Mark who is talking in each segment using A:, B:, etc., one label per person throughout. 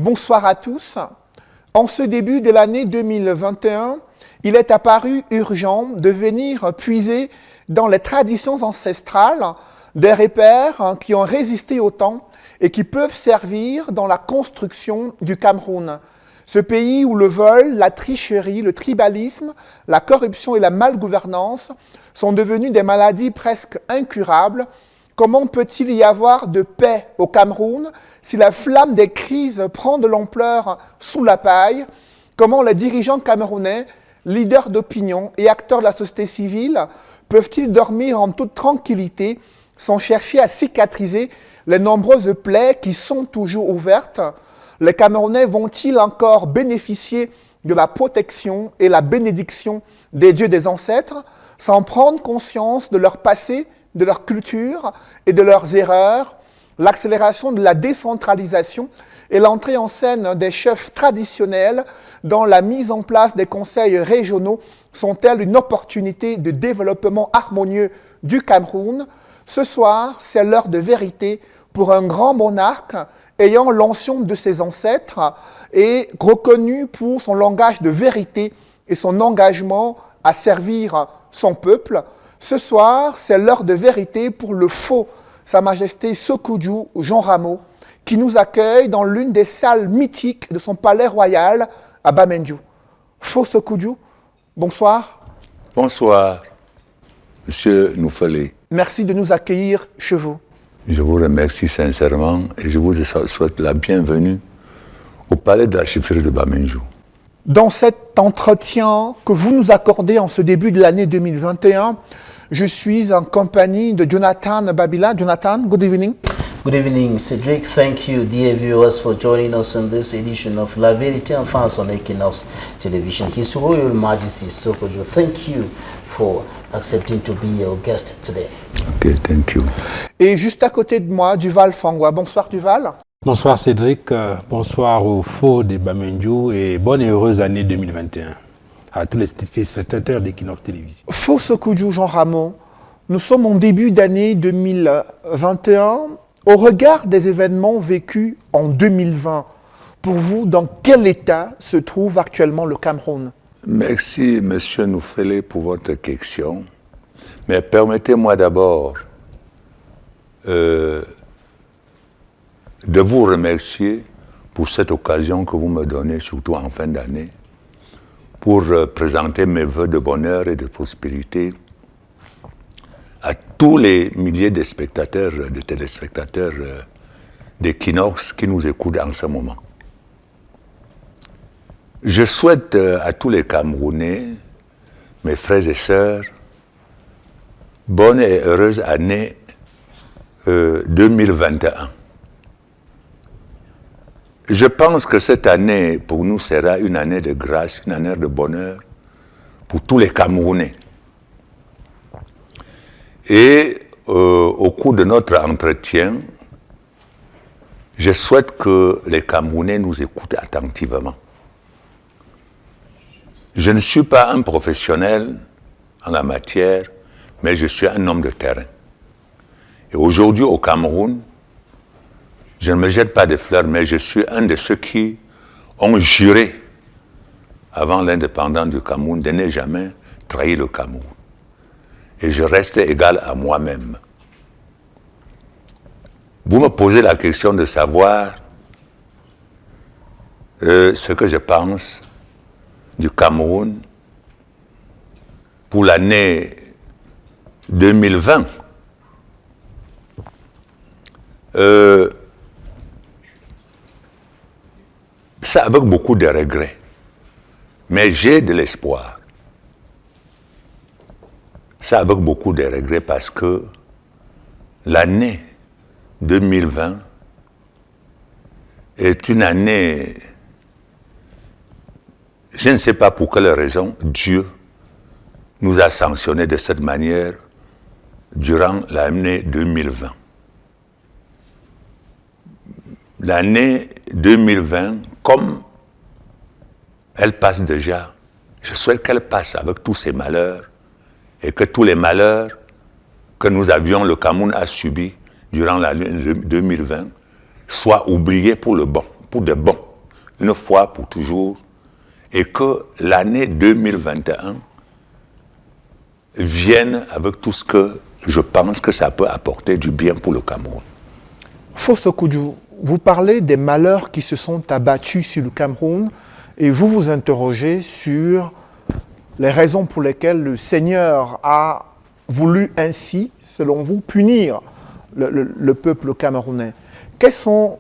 A: Bonsoir à tous. En ce début de l'année 2021, il est apparu urgent de venir puiser dans les traditions ancestrales des repères qui ont résisté au temps et qui peuvent servir dans la construction du Cameroun. Ce pays où le vol, la tricherie, le tribalisme, la corruption et la malgouvernance sont devenus des maladies presque incurables. Comment peut-il y avoir de paix au Cameroun si la flamme des crises prend de l'ampleur sous la paille? Comment les dirigeants camerounais, leaders d'opinion et acteurs de la société civile peuvent-ils dormir en toute tranquillité sans chercher à cicatriser les nombreuses plaies qui sont toujours ouvertes? Les Camerounais vont-ils encore bénéficier de la protection et la bénédiction des dieux des ancêtres sans prendre conscience de leur passé, de leur culture et de leurs erreurs? L'accélération de la décentralisation et l'entrée en scène des chefs traditionnels dans la mise en place des conseils régionaux sont-elles une opportunité de développement harmonieux du Cameroun? Ce soir, c'est l'heure de vérité pour un grand monarque ayant l'onction de ses ancêtres et reconnu pour son langage de vérité et son engagement à servir son peuple. Ce soir, c'est l'heure de vérité pour le faux, Sa Majesté Sékou Jean Rameau, qui nous accueille dans l'une des salles mythiques de son palais royal à Bamendjou. Faux Sékou, bonsoir.
B: Bonsoir, Monsieur Noufale.
A: Merci de nous accueillir chez vous.
B: Je vous remercie sincèrement et je vous souhaite la bienvenue au palais de la chefferie de Bamendjou.
A: Dans cet entretien que vous nous accordez en ce début de l'année 2021, je suis en compagnie de Jonathan Babila. Jonathan, good evening.
C: Good evening, Cedric. Thank you, dear viewers, for joining us in this edition of La Vérité en France on Equinox Television. His Royal Majesty Sékou, thank you for accepting to be your guest today.
B: Okay, thank you.
A: Et juste à côté de moi, Duval Fangwa. Bonsoir Duval.
D: Bonsoir Cédric, bonsoir aux faux de Bamendjou et bonne et heureuse année 2021 à tous les téléspectateurs d'Equinox Télévision.
A: Faux Sékou Jean Rameau, nous sommes en début d'année 2021. Au regard des événements vécus en 2020, pour vous, dans quel état se trouve actuellement le Cameroun?
B: Merci, Monsieur Noufale, pour votre question. Mais permettez-moi d'abord de vous remercier pour cette occasion que vous me donnez, surtout en fin d'année, pour présenter mes vœux de bonheur et de prospérité à tous les milliers de spectateurs, de téléspectateurs d'Equinox qui nous écoutent en ce moment. Je souhaite à tous les Camerounais, mes frères et sœurs, bonne et heureuse année 2021. Je pense que cette année, pour nous, sera une année de grâce, une année de bonheur pour tous les Camerounais. Et au cours de notre entretien, je souhaite que les Camerounais nous écoutent attentivement. Je ne suis pas un professionnel en la matière, mais je suis un homme de terrain. Et aujourd'hui, au Cameroun, je ne me jette pas de fleurs, mais je suis un de ceux qui ont juré, avant l'indépendance du Cameroun, de ne jamais trahir le Cameroun. Et je reste égal à moi-même. Vous me posez la question de savoir ce que je pense du Cameroun pour l'année 2020. Ça avec beaucoup de regrets, mais j'ai de l'espoir. Ça avec beaucoup de regrets parce que l'année 2020 est une année, je ne sais pas pour quelle raison, Dieu nous a sanctionnés de cette manière durant l'année 2020. L'année 2020, comme elle passe déjà, je souhaite qu'elle passe avec tous ses malheurs et que tous les malheurs que nous avions, le Cameroun a subis durant l'année 2020, soient oubliés pour le bon, pour de bon. une fois pour toujours, et que l'année 2021 vienne avec tout ce que je pense que ça peut apporter du bien pour le Cameroun.
A: Fosso Kudju, vous parlez des malheurs qui se sont abattus sur le Cameroun et vous vous interrogez sur les raisons pour lesquelles le Seigneur a voulu ainsi, selon vous, punir le peuple camerounais. Quels sont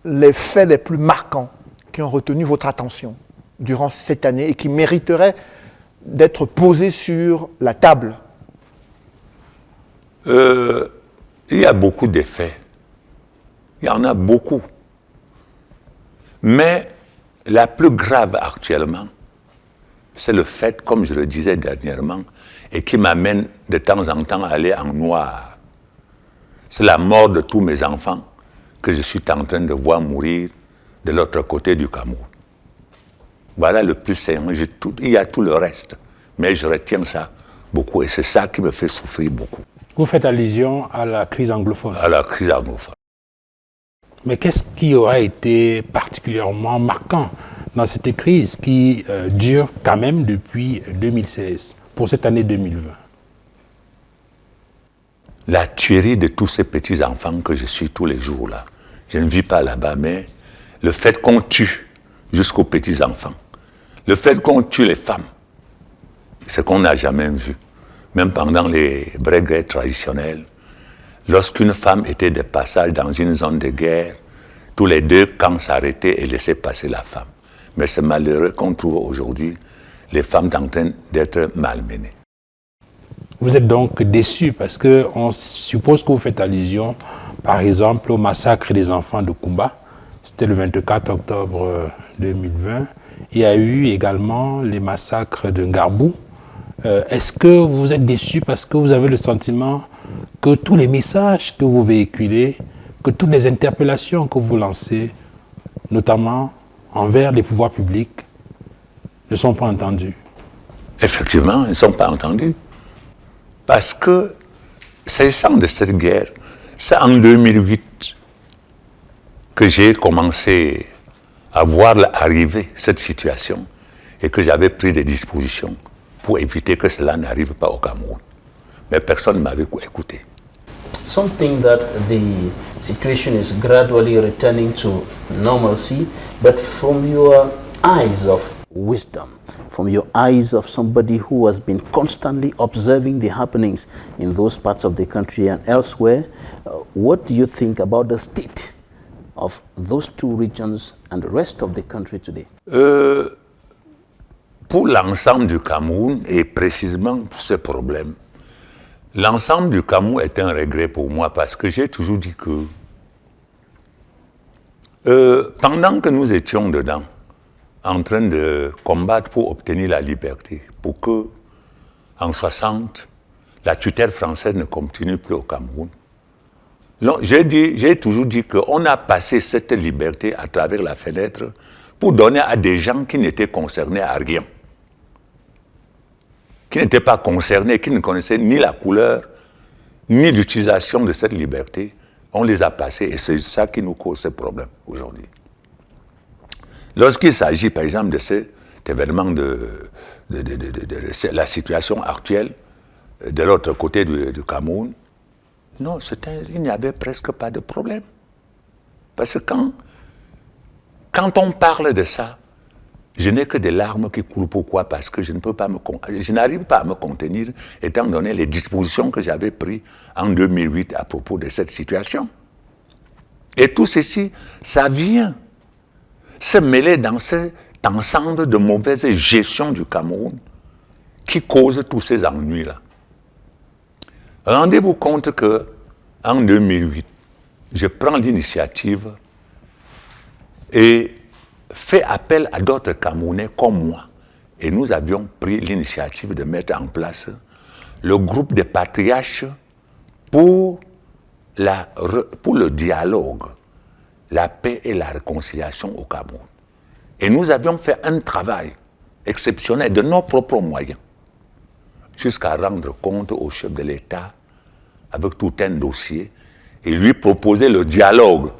A: les faits les plus marquants qui ont retenu votre attention durant cette année et qui mériteraient d'être posés sur la table?
B: Il y a beaucoup d'effets. Il y en a beaucoup. Mais la plus grave actuellement, c'est le fait, comme je le disais dernièrement, et qui m'amène de temps en temps à aller en noir. C'est la mort de tous mes enfants que je suis en train de voir mourir de l'autre côté du Cameroun. Voilà le plus saillant. Il y a tout le reste, mais je retiens ça beaucoup et c'est ça qui me fait souffrir beaucoup.
D: Vous faites allusion à la crise anglophone.
B: À la crise anglophone.
D: Mais qu'est-ce qui aurait été particulièrement marquant dans cette crise qui dure quand même depuis 2016, pour cette année 2020?
B: La tuerie de tous ces petits-enfants que je suis tous les jours là. Je ne vis pas là-bas, mais le fait qu'on tue jusqu'aux petits-enfants, le fait qu'on tue les femmes, c'est qu'on n'a jamais vu. Même pendant les vraies guerres traditionnelles, lorsqu'une femme était de passage dans une zone de guerre, tous les deux camps s'arrêtaient et laissaient passer la femme. Mais c'est malheureux qu'on trouve aujourd'hui les femmes en train d'être malmenées.
D: Vous êtes donc déçu parce qu'on suppose que vous faites allusion, par exemple, au massacre des enfants de Kumba. C'était le 24 octobre 2020. Il y a eu également les massacres de Ngarbou. Est-ce que vous êtes déçu parce que vous avez le sentiment que tous les messages que vous véhiculez, que toutes les interpellations que vous lancez, notamment envers les pouvoirs publics, ne sont pas entendues?
B: Effectivement, ils ne sont pas entendus. Parce que, s'agissant de cette guerre, c'est en 2008 que j'ai commencé à voir arriver cette situation et que j'avais pris des dispositions pour éviter que cela n'arrive pas au Cameroun. Mais personne ne m'avait écouté.
C: Something that the situation is gradually returning to normalcy, but from your eyes of wisdom, from your eyes of somebody who has been constantly observing the happenings in those parts of the country and elsewhere, what do you think about the state of those two regions and the rest of the country today?
B: Pour l'ensemble du Cameroun, et précisément pour ce problème, l'ensemble du Cameroun est un regret pour moi parce que j'ai toujours dit que pendant que nous étions dedans, en train de combattre pour obtenir la liberté, pour que, en 60, la tutelle française ne continue plus au Cameroun. J'ai toujours dit qu'on a passé cette liberté à travers la fenêtre pour donner à des gens qui n'étaient concernés à rien, qui n'étaient pas concernés, qui ne connaissaient ni la couleur, ni l'utilisation de cette liberté. On les a passés et c'est ça qui nous cause ce problème aujourd'hui. Lorsqu'il s'agit, par exemple, de cet événement de la situation actuelle de l'autre côté du Cameroun, non, il n'y avait presque pas de problème. Parce que quand on parle de ça, je n'ai que des larmes qui coulent. Pourquoi? Parce que je n'arrive pas à me contenir, étant donné les dispositions que j'avais prises en 2008 à propos de cette situation. Et tout ceci, ça vient se mêler dans cet ensemble de mauvaises gestions du Cameroun qui cause tous ces ennuis-là. Rendez-vous compte qu'en 2008, je prends l'initiative et fais appel à d'autres Camerounais comme moi. Et nous avions pris l'initiative de mettre en place le groupe des patriarches pour le dialogue, la paix et la réconciliation au Cameroun. Et nous avions fait un travail exceptionnel de nos propres moyens, jusqu'à rendre compte au chef de l'État avec tout un dossier et lui proposer le dialogue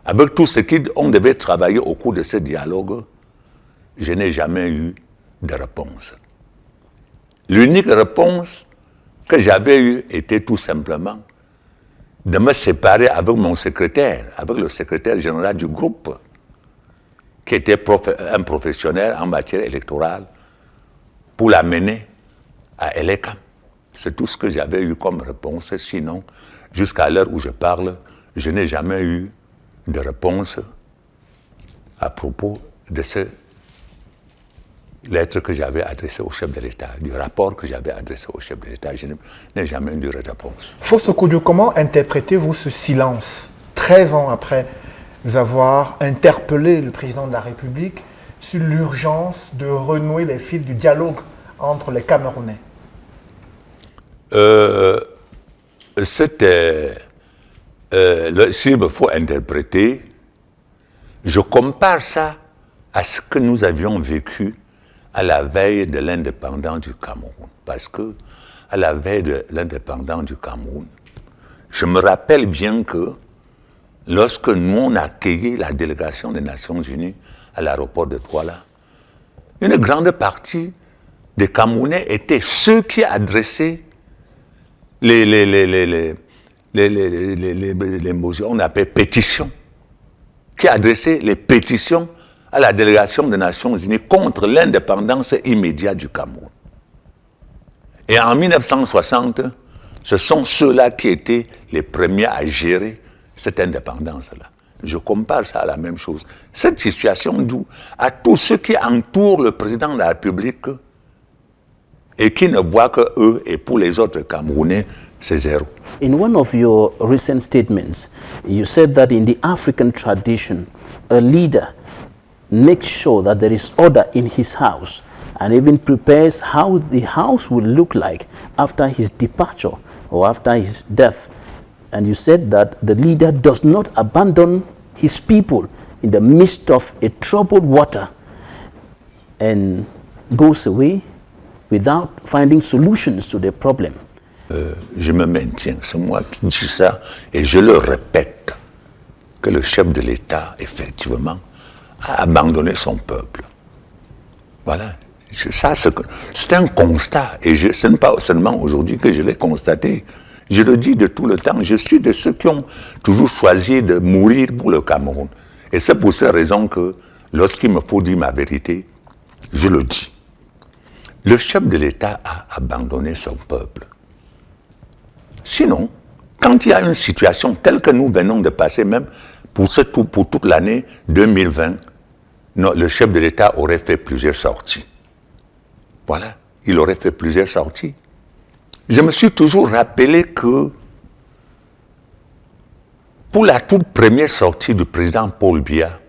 B: avec tout ce qu'on devait travailler au cours de ce dialogue, je n'ai jamais eu de réponse. L'unique réponse que j'avais eue était tout simplement de me séparer avec mon secrétaire, avec le secrétaire général du groupe, qui était un professionnel en matière électorale, pour l'amener à Elekam. C'est tout ce que j'avais eu comme réponse. Sinon, jusqu'à l'heure où je parle, je n'ai jamais eu de réponse à propos de ce lettre que j'avais adressée au chef de l'État, du rapport que j'avais adressé au chef de l'État. Je n'ai jamais eu de réponse.
A: Fosso Kodjo, comment interprétez-vous ce silence, 13 ans après avoir interpellé le président de la République sur l'urgence de renouer les fils du dialogue entre les Camerounais?
B: S'il me faut interpréter, je compare ça à ce que nous avions vécu à la veille de l'indépendance du Cameroun. Parce que, à la veille de l'indépendance du Cameroun, je me rappelle bien que lorsque nous on a accueilli la délégation des Nations Unies à l'aéroport de Douala, une grande partie des Camerounais étaient ceux qui adressaient les motions, on appelle pétitions, qui adressaient les pétitions à la délégation des Nations Unies contre l'indépendance immédiate du Cameroun. Et en 1960, ce sont ceux-là qui étaient les premiers à gérer cette indépendance-là. Je compare ça à la même chose. Cette situation d'où à tous ceux qui entourent le président de la République et qui ne voient que eux et pour les autres Camerounais, c'est zéro.
C: In one of your recent statements, you said that in the African tradition, a leader makes sure that there is order in his house and even prepares how the house will look like after his departure or after his death. And you said that the leader does not abandon his people in the midst of a troubled water and goes away without finding solutions to the problem.
B: Je me maintiens, c'est moi qui dis ça et je le répète, que le chef de l'État, effectivement, a abandonné son peuple. Voilà. Ça, c'est un constat. Et ce n'est pas seulement aujourd'hui que je l'ai constaté. Je le dis de tout le temps. Je suis de ceux qui ont toujours choisi de mourir pour le Cameroun. Et c'est pour cette raison que, lorsqu'il me faut dire ma vérité, je le dis. Le chef de l'État a abandonné son peuple. Sinon, quand il y a une situation telle que nous venons de passer, même pour toute l'année 2020, le chef de l'État aurait fait plusieurs sorties. Voilà, il aurait fait plusieurs sorties. Je me suis toujours rappelé que pour la toute première sortie du président Paul Biya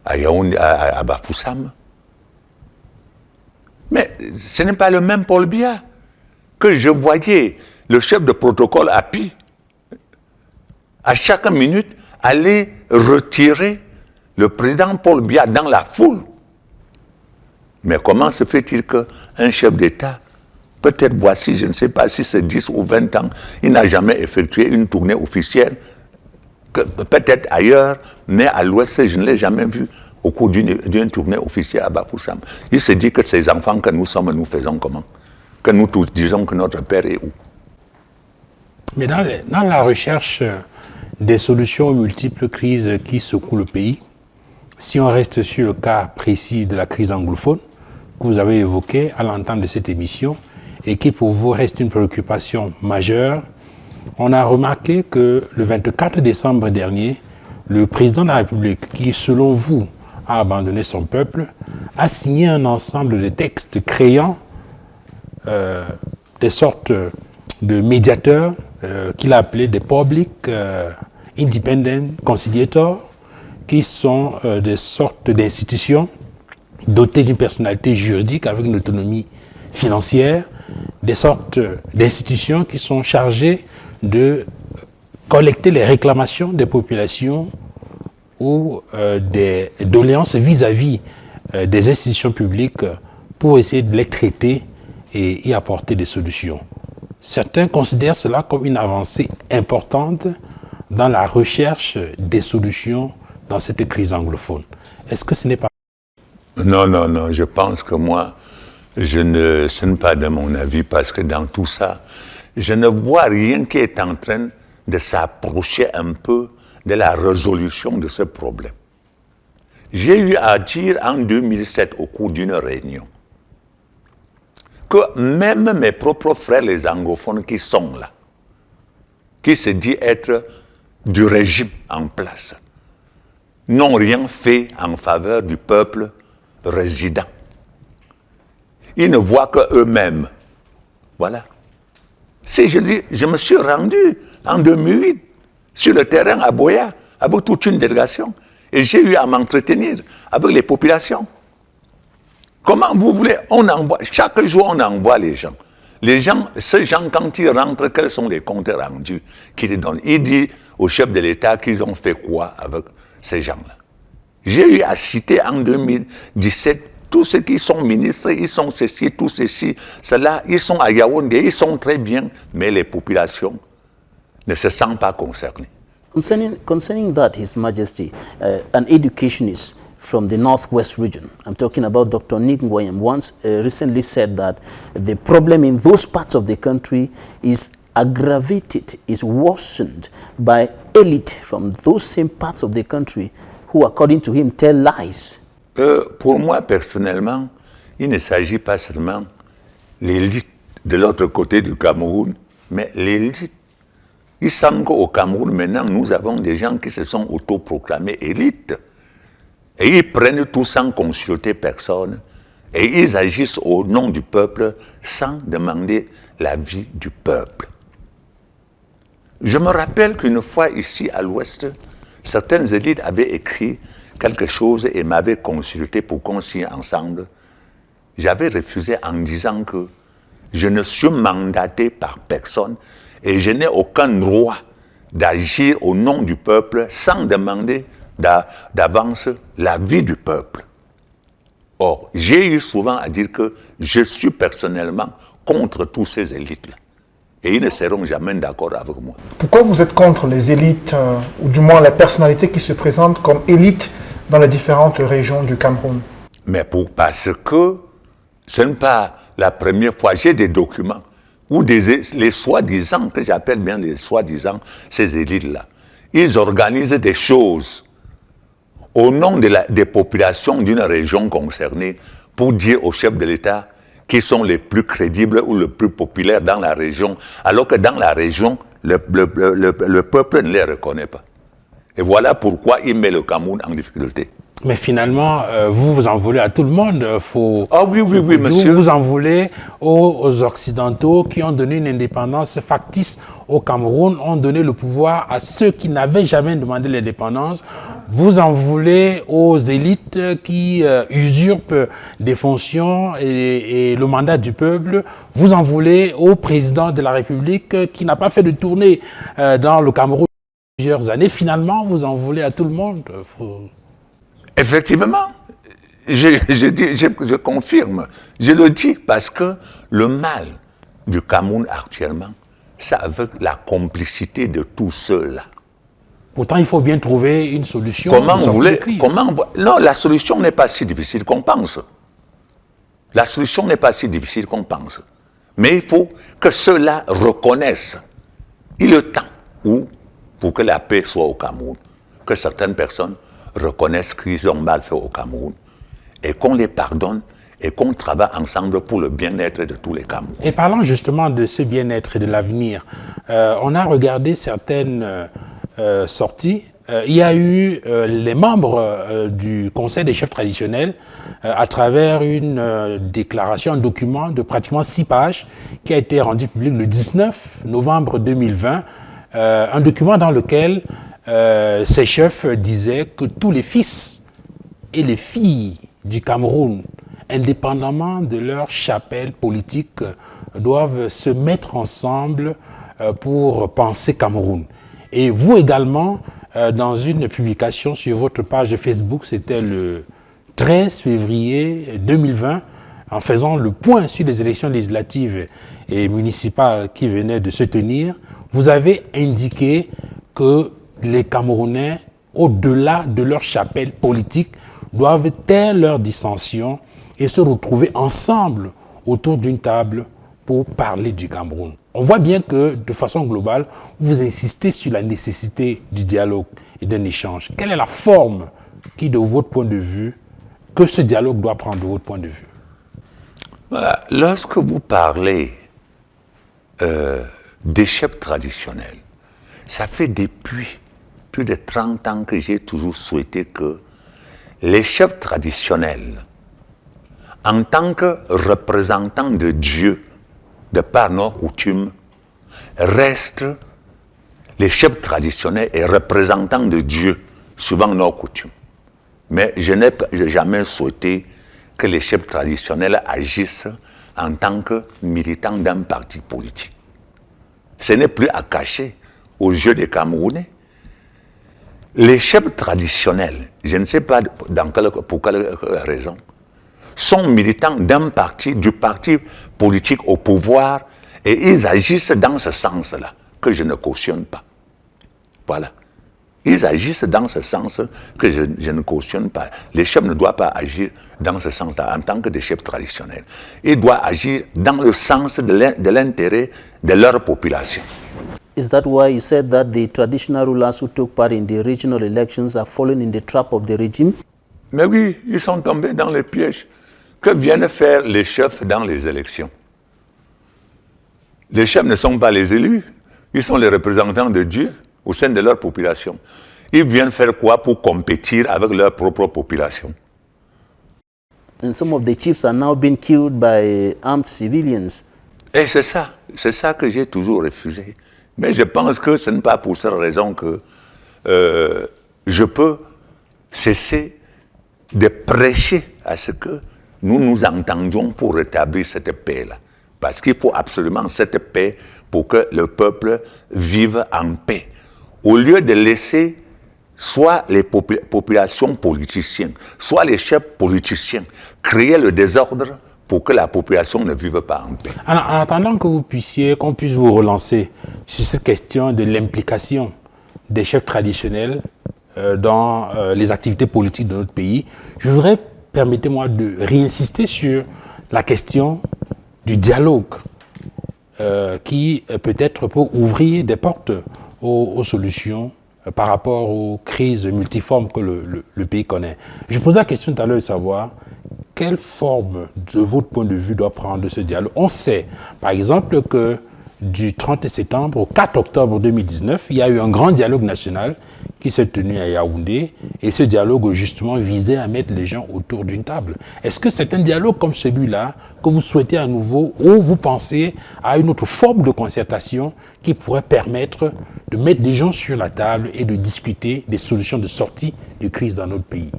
B: à Bafoussam, mais ce n'est pas le même Paul Biya que je voyais le chef de protocole API à chaque minute aller retirer le président Paul Biya dans la foule. Mais comment se fait-il qu'un chef d'État, peut-être voici, je ne sais pas si c'est 10 ou 20 ans, il n'a jamais effectué une tournée officielle, peut-être ailleurs, mais à l'Ouest, je ne l'ai jamais vu au cours d'une tournée officielle à Bafoussam. Il se dit que ces enfants que nous sommes, nous faisons comment? Que nous tous disons que notre père est où?
D: Mais dans la recherche des solutions aux multiples crises qui secouent le pays, si on reste sur le cas précis de la crise anglophone, que vous avez évoqué à l'entame de cette émission, et qui pour vous reste une préoccupation majeure, on a remarqué que le 24 décembre dernier, le président de la République, qui selon vous a abandonné son peuple, a signé un ensemble de textes créant des sortes de médiateurs qu'il a appelés des Public Independent Conciliators, qui sont des sortes d'institutions dotées d'une personnalité juridique avec une autonomie financière, des sortes d'institutions qui sont chargées de collecter les réclamations des populations ou des doléances vis-à-vis des institutions publiques pour essayer de les traiter et y apporter des solutions. Certains considèrent cela comme une avancée importante dans la recherche des solutions dans cette crise anglophone. Est-ce que ce n'est pas...
B: Non, non, non, je pense que moi, ce n'est pas de mon avis, parce que dans tout ça, je ne vois rien qui est en train de s'approcher un peu de la résolution de ce problème. J'ai eu à dire en 2007, au cours d'une réunion, que même mes propres frères, les anglophones qui sont là, qui se disent être du régime en place, n'ont rien fait en faveur du peuple résident. Ils ne voient qu'eux-mêmes. Voilà. Si je dis, je me suis rendu en 2008 sur le terrain à Boya avec toute une délégation et j'ai eu à m'entretenir avec les populations. Comment vous voulez, chaque jour on envoie les gens. Ces gens, quand ils rentrent, quels sont les comptes rendus qu'ils donnent? Ils disent au chef de l'État qu'ils ont fait quoi avec ces gens-là. J'ai eu à citer en 2017 tous ceux qui sont ministres, ils sont ceci, tout ceci, cela, ils sont à Yaoundé, ils sont très bien, mais les populations ne se sentent pas concernées.
C: Concerning that, His Majesty, an educationist from the Northwest region, I'm talking about Dr. Nick Ngoyam, once recently said that the problem in those parts of the country is aggravated, is worsened by elite from those same parts of the country who, according to him, tell lies.
B: Pour moi, personnellement, il ne s'agit pas seulement de l'élite de l'autre côté du Cameroun, mais l'élite. Il semble qu'au Cameroun, maintenant, nous avons des gens qui se sont autoproclamés élites. Et ils prennent tout sans consulter personne. Et ils agissent au nom du peuple sans demander l'avis du peuple. Je me rappelle qu'une fois ici à l'Ouest, certaines élites avaient écrit quelque chose et m'avaient consulté pour qu'on signe ensemble. J'avais refusé en disant que je ne suis mandaté par personne et je n'ai aucun droit d'agir au nom du peuple sans demander d'avance l'avis du peuple. Or, j'ai eu souvent à dire que je suis personnellement contre tous ces élites-là. Et ils ne seront jamais d'accord avec moi.
A: Pourquoi vous êtes contre les élites, ou du moins les personnalités qui se présentent comme élites dans les différentes régions du Cameroun?
B: Mais parce que ce n'est pas la première fois. J'ai des documents où les soi-disant, que j'appelle bien les soi-disant, ces élites-là, ils organisent des choses au nom des populations d'une région concernée pour dire au chef de l'État qui sont les plus crédibles ou les plus populaires dans la région, alors que dans la région, le peuple ne les reconnaît pas. Et voilà pourquoi il met le Cameroun en difficulté.
D: Mais finalement, vous en voulez à tout le monde.
B: Ah oui, monsieur.
D: Vous en voulez aux Occidentaux qui ont donné une indépendance factice au Cameroun, ont donné le pouvoir à ceux qui n'avaient jamais demandé l'indépendance. Vous en voulez aux élites qui usurpent des fonctions et le mandat du peuple. Vous en voulez au président de la République qui n'a pas fait de tournée dans le Cameroun depuis plusieurs années. Finalement, vous en voulez à tout le monde.
B: Effectivement, je confirme, je le dis parce que le mal du Cameroun actuellement, c'est avec la complicité de tous ceux-là.
D: Pourtant, il faut bien trouver une solution.
B: Comment vous voulez, non, la solution n'est pas si difficile qu'on pense. La solution n'est pas si difficile qu'on pense. Mais il faut que ceux-là reconnaissent. Il est temps pour que la paix soit au Cameroun, que certaines personnes reconnaissent qu'ils ont mal fait au Cameroun et qu'on les pardonne et qu'on travaille ensemble pour le bien-être de tous les Camerounais.
D: Et parlant justement de ce bien-être et de l'avenir, on a regardé certaines sorties. Il y a eu les membres du Conseil des chefs traditionnels à travers une déclaration, un document de pratiquement 6 pages qui a été rendu public le 19 novembre 2020, un document dans lequel ces chefs disaient que tous les fils et les filles du Cameroun, indépendamment de leur chapelle politique, doivent se mettre ensemble pour penser Cameroun. Et vous également, dans une publication sur votre page Facebook, c'était le 13 février 2020, en faisant le point sur les élections législatives et municipales qui venaient de se tenir, vous avez indiqué que les Camerounais au-delà de leur chapelle politique, doivent taire leurs dissensions et se retrouver ensemble autour d'une table pour parler du Cameroun. On voit bien que, de façon globale, vous insistez sur la nécessité du dialogue et d'un échange. Quelle est la forme qui, de votre point de vue, que ce dialogue doit prendre de votre point de vue?
B: Voilà. Lorsque vous parlez des chefs traditionnels, ça fait depuis plus de 30 ans que j'ai toujours souhaité que les chefs traditionnels, en tant que représentants de Dieu, de par nos coutumes, restent les chefs traditionnels et représentants de Dieu, suivant nos coutumes. Mais je n'ai jamais souhaité que les chefs traditionnels agissent en tant que militants d'un parti politique. Ce n'est plus à cacher aux yeux des Camerounais. Les chefs traditionnels, je ne sais pas pour quelle raison, sont militants d'un parti, du parti politique au pouvoir, et ils agissent dans ce sens-là, que je ne cautionne pas. Voilà. Ils agissent dans ce sens que je ne cautionne pas. Les chefs ne doivent pas agir dans ce sens-là en tant que des chefs traditionnels. Ils doivent agir dans le sens de l'intérêt de leur population.
C: Is that why you said that the traditional rulers who took part in the regional elections are fallen in the trap of the regime?
B: Mais oui, ils sont tombés dans le piège. Que viennent faire les chefs dans les élections? Les chefs ne sont pas les élus, ils sont les représentants de Dieu au sein de leur population. Ils viennent faire quoi pour compétir avec leur propre population?
C: And some of the chiefs are now being killed by armed civilians.
B: Et c'est ça que j'ai toujours refusé. Mais je pense que ce n'est pas pour cette raison que je peux cesser de prêcher à ce que nous nous entendions pour rétablir cette paix-là. Parce qu'il faut absolument cette paix pour que le peuple vive en paix. Au lieu de laisser soit les populations politiciennes, soit les chefs politiciens créer le désordre pour que la population ne vive pas en paix.
D: Alors, en attendant que qu'on puisse vous relancer sur cette question de l'implication des chefs traditionnels dans les activités politiques de notre pays, je voudrais, permettez-moi de réinsister sur la question du dialogue qui peut-être peut ouvrir des portes aux solutions par rapport aux crises multiformes que le pays connaît. Je posais la question tout à l'heure de savoir quelle forme, de votre point de vue, doit prendre ce dialogue. On sait, par exemple, que du 30 septembre au 4 octobre 2019, il y a eu un grand dialogue national qui s'est tenu à Yaoundé, et ce dialogue, justement, visait à mettre les gens autour d'une table. Est-ce que c'est un dialogue comme celui-là que vous souhaitez à nouveau, ou vous pensez à une autre forme de concertation qui pourrait permettre de mettre des gens sur la table et de discuter des solutions de sortie de crise dans notre pays?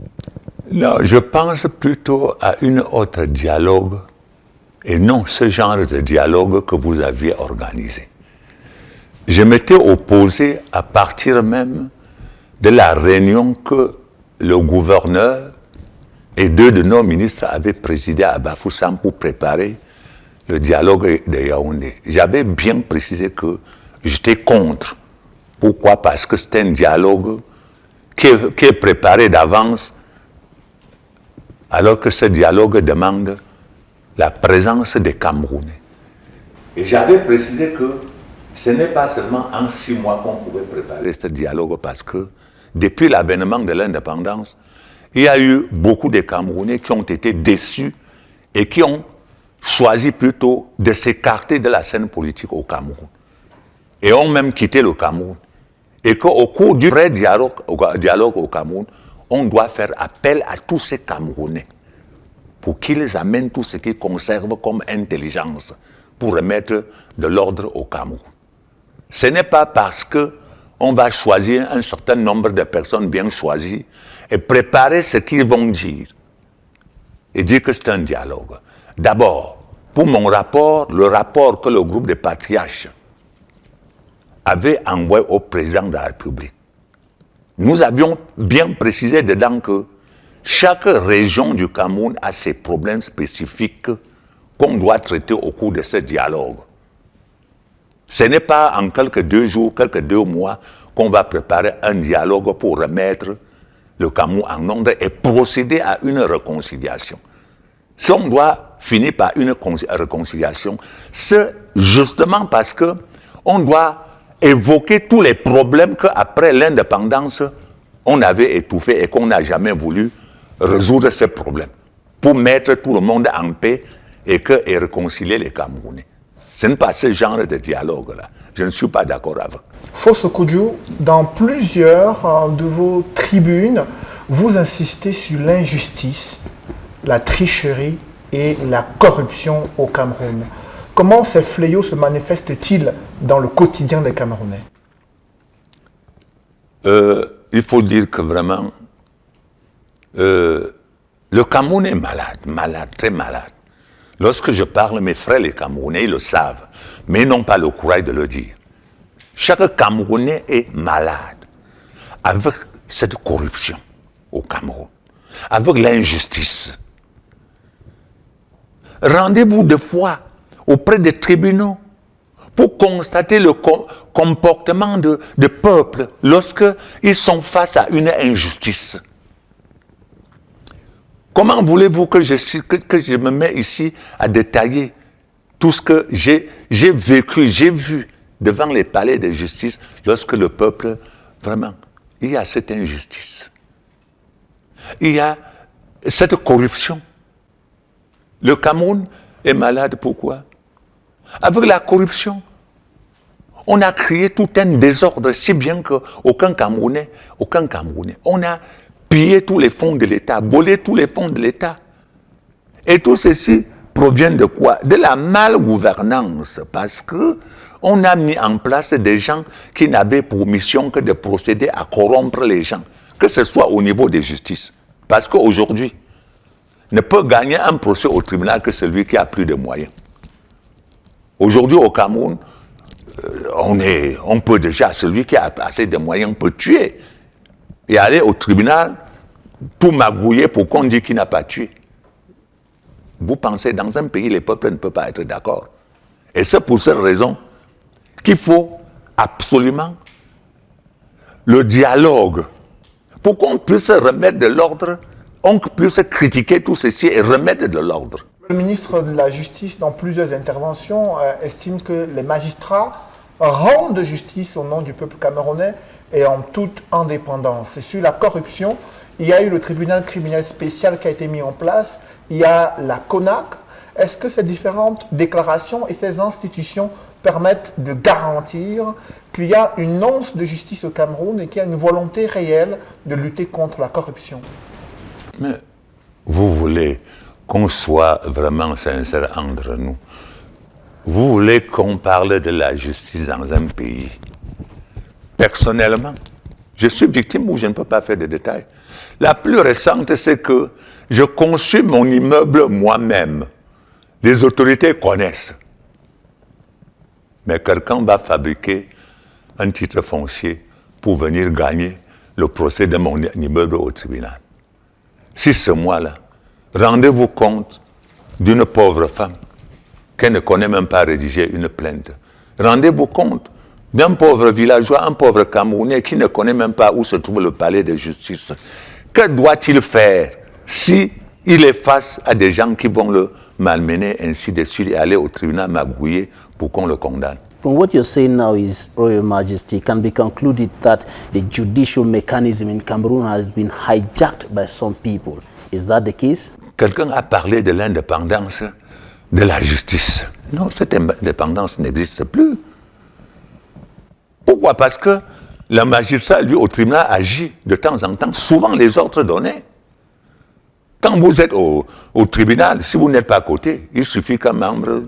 B: Non, je pense plutôt à une autre dialogue, et non ce genre de dialogue que vous aviez organisé. Je m'étais opposé à partir même de la réunion que le gouverneur et deux de nos ministres avaient présidé à Bafoussam pour préparer le dialogue de Yaoundé. J'avais bien précisé que j'étais contre. Pourquoi? Parce que c'est un dialogue qui est préparé d'avance, alors que ce dialogue demande la présence des Camerounais. Et j'avais précisé que ce n'est pas seulement en 6 mois qu'on pouvait préparer ce dialogue, parce que depuis l'avènement de l'indépendance, il y a eu beaucoup de Camerounais qui ont été déçus et qui ont choisi plutôt de s'écarter de la scène politique au Cameroun. Et ont même quitté le Cameroun. Et qu'au cours du vrai dialogue au Cameroun, on doit faire appel à tous ces Camerounais pour qu'ils amènent tout ce qu'ils conservent comme intelligence pour remettre de l'ordre au Cameroun. Ce n'est pas parce qu'on va choisir un certain nombre de personnes bien choisies et préparer ce qu'ils vont dire et dire que c'est un dialogue. D'abord, pour mon rapport, le rapport que le groupe des patriarches avait envoyé au président de la République, nous avions bien précisé dedans que chaque région du Cameroun a ses problèmes spécifiques qu'on doit traiter au cours de ce dialogue. Ce n'est pas en quelques 2 jours, quelques 2 mois qu'on va préparer un dialogue pour remettre le Cameroun en ordre et procéder à une réconciliation. Si on doit finir par une réconciliation, c'est justement parce qu'on doit évoquer tous les problèmes qu'après l'indépendance, on avait étouffés et qu'on n'a jamais voulu résoudre ces problèmes pour mettre tout le monde en paix et réconcilier les Camerounais. Ce n'est pas ce genre de dialogue-là. Je ne suis pas d'accord avec.
A: Fosso Kodjo, dans plusieurs de vos tribunes, vous insistez sur l'injustice, la tricherie et la corruption au Cameroun. Comment ces fléaux se manifestent-ils dans le quotidien des Camerounais?
B: Il faut dire que vraiment, le Cameroun est malade, très malade. Lorsque je parle, mes frères les Camerounais, ils le savent, mais ils n'ont pas le courage de le dire. Chaque Camerounais est malade avec cette corruption au Cameroun, avec l'injustice. Rendez-vous de fois auprès des tribunaux pour constater le comportement de peuple lorsqu'ils sont face à une injustice. Comment voulez-vous que je me mette ici à détailler tout ce que j'ai vécu, j'ai vu devant les palais de justice lorsque le peuple, vraiment, il y a cette injustice. Il y a cette corruption. Le Cameroun est malade, pourquoi? Avec la corruption, on a créé tout un désordre, si bien qu'aucun Camerounais, on a pillé tous les fonds de l'État, volé tous les fonds de l'État. Et tout ceci provient de quoi? De la malgouvernance, parce qu'on a mis en place des gens qui n'avaient pour mission que de procéder à corrompre les gens, que ce soit au niveau des justices. Parce qu'aujourd'hui, ne peut gagner un procès au tribunal que celui qui a plus de moyens. Aujourd'hui, au Cameroun, on peut déjà, celui qui a assez de moyens peut tuer et aller au tribunal tout magouiller pour qu'on dise qu'il n'a pas tué. Vous pensez, dans un pays, les peuples ne peuvent pas être d'accord. Et c'est pour cette raison qu'il faut absolument le dialogue pour qu'on puisse remettre de l'ordre, on puisse critiquer tout ceci et remettre de l'ordre.
A: Le ministre de la Justice, dans plusieurs interventions, estime que les magistrats rendent justice au nom du peuple camerounais et en toute indépendance. Et sur la corruption, il y a eu le tribunal criminel spécial qui a été mis en place, il y a la CONAC. Est-ce que ces différentes déclarations et ces institutions permettent de garantir qu'il y a une once de justice au Cameroun et qu'il y a une volonté réelle de lutter contre la corruption?
B: Mais vous voulez qu'on soit vraiment sincère entre nous. Vous voulez qu'on parle de la justice dans un pays. Personnellement, je suis victime ou je ne peux pas faire de détails. La plus récente, c'est que je conçus mon immeuble moi-même. Les autorités connaissent. Mais quelqu'un va fabriquer un titre foncier pour venir gagner le procès de mon immeuble au tribunal. Si ce mois-là, rendez-vous compte d'une pauvre femme qui ne connaît même pas rédiger une plainte. Rendez-vous compte d'un pauvre villageois, un pauvre Camerounais qui ne connaît même pas où se trouve le palais de justice. Que doit-il faire si il est face à des gens qui vont le malmener ainsi de suite et aller au tribunal magouiller pour qu'on le condamne?
C: From what you're saying now is, Royal Majesty, can be concluded that the judicial mechanism in Cameroon has been hijacked by some people. Is that the case?
B: Quelqu'un a parlé de l'indépendance de la justice. Non, cette indépendance n'existe plus. Pourquoi? Parce que le magistrat, lui, au tribunal, agit de temps en temps, souvent les ordres donnés. Quand vous êtes au tribunal, si vous n'êtes pas à côté, il suffit qu'un membre,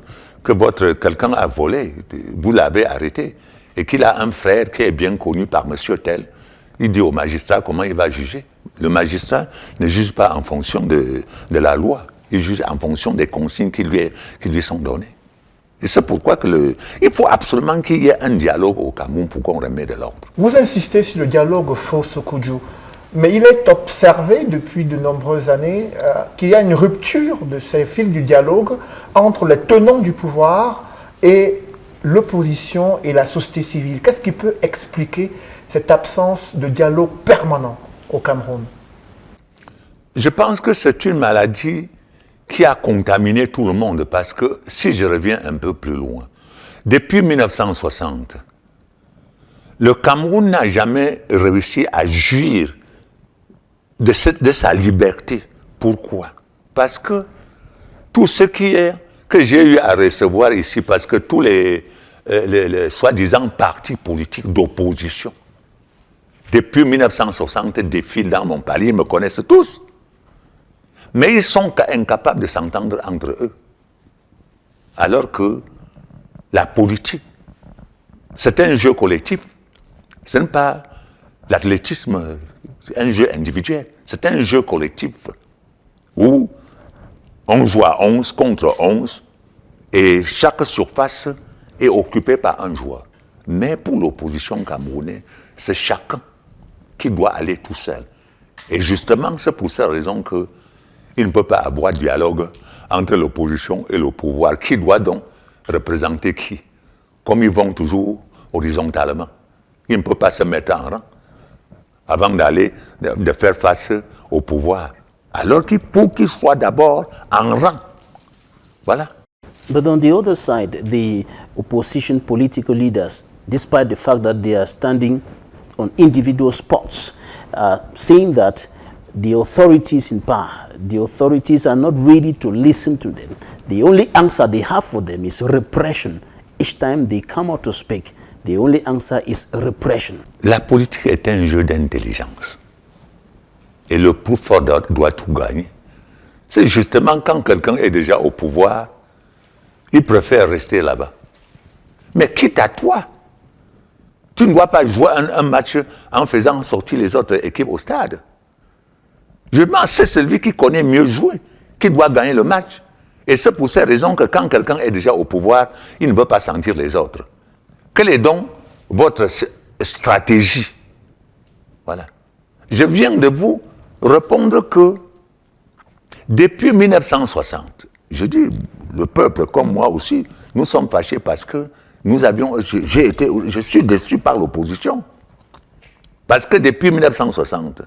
B: quelqu'un a volé, vous l'avez arrêté, et qu'il a un frère qui est bien connu par monsieur tel, il dit au magistrat comment il va juger. Le magistrat ne juge pas en fonction de la loi, il juge en fonction des consignes qui lui sont données. Et c'est pourquoi il faut absolument qu'il y ait un dialogue au Cameroun pour qu'on remette de l'ordre.
A: Vous insistez sur le dialogue Fosso Kodjo, mais il est observé depuis de nombreuses années qu'il y a une rupture de ces fils du dialogue entre les tenants du pouvoir et l'opposition et la société civile. Qu'est-ce qui peut expliquer cette absence de dialogue permanent au Cameroun?
B: Je pense que c'est une maladie qui a contaminé tout le monde parce que, si je reviens un peu plus loin, depuis 1960, le Cameroun n'a jamais réussi à jouir de sa liberté. Pourquoi? Parce que tout ce que j'ai eu à recevoir ici, parce que tous les soi-disant partis politiques d'opposition, depuis 1960, défilent dans mon palais, ils me connaissent tous. Mais ils sont incapables de s'entendre entre eux. Alors que la politique, c'est un jeu collectif. Ce n'est pas l'athlétisme, c'est un jeu individuel. C'est un jeu collectif où on joue à 11 contre 11 et chaque surface est occupée par un joueur. Mais pour l'opposition camerounaise, c'est chacun qui doit aller tout seul. Et justement, c'est pour cette raison qu'il ne peut pas avoir de dialogue entre l'opposition et le pouvoir. Qui doit donc représenter qui? Comme ils vont toujours horizontalement. Il ne peut pas se mettre en rang avant de faire face au pouvoir. Alors qu'il faut qu'il soit d'abord en rang. Voilà.
C: But on the other side, the opposition political leaders, despite the fact that they are standing on individual spots, saying that the authorities in power, the authorities are not ready to listen to them. The only answer they have for them is repression. Each time they come out to speak, the only answer is repression.
B: La politique est un jeu d'intelligence. Et le plus fort doit tout gagner. C'est justement quand quelqu'un est déjà au pouvoir, il préfère rester là-bas. Mais quitte à toi, tu ne dois pas jouer un match en faisant sortir les autres équipes au stade. Je pense que c'est celui qui connaît mieux jouer, qui doit gagner le match. Et c'est pour cette raison que quand quelqu'un est déjà au pouvoir, il ne veut pas sentir les autres. Quelle est donc votre stratégie? Voilà. Je viens de vous répondre que depuis 1960, je dis, le peuple comme moi aussi, nous sommes fâchés parce que je suis déçu par l'opposition. Parce que depuis 1960,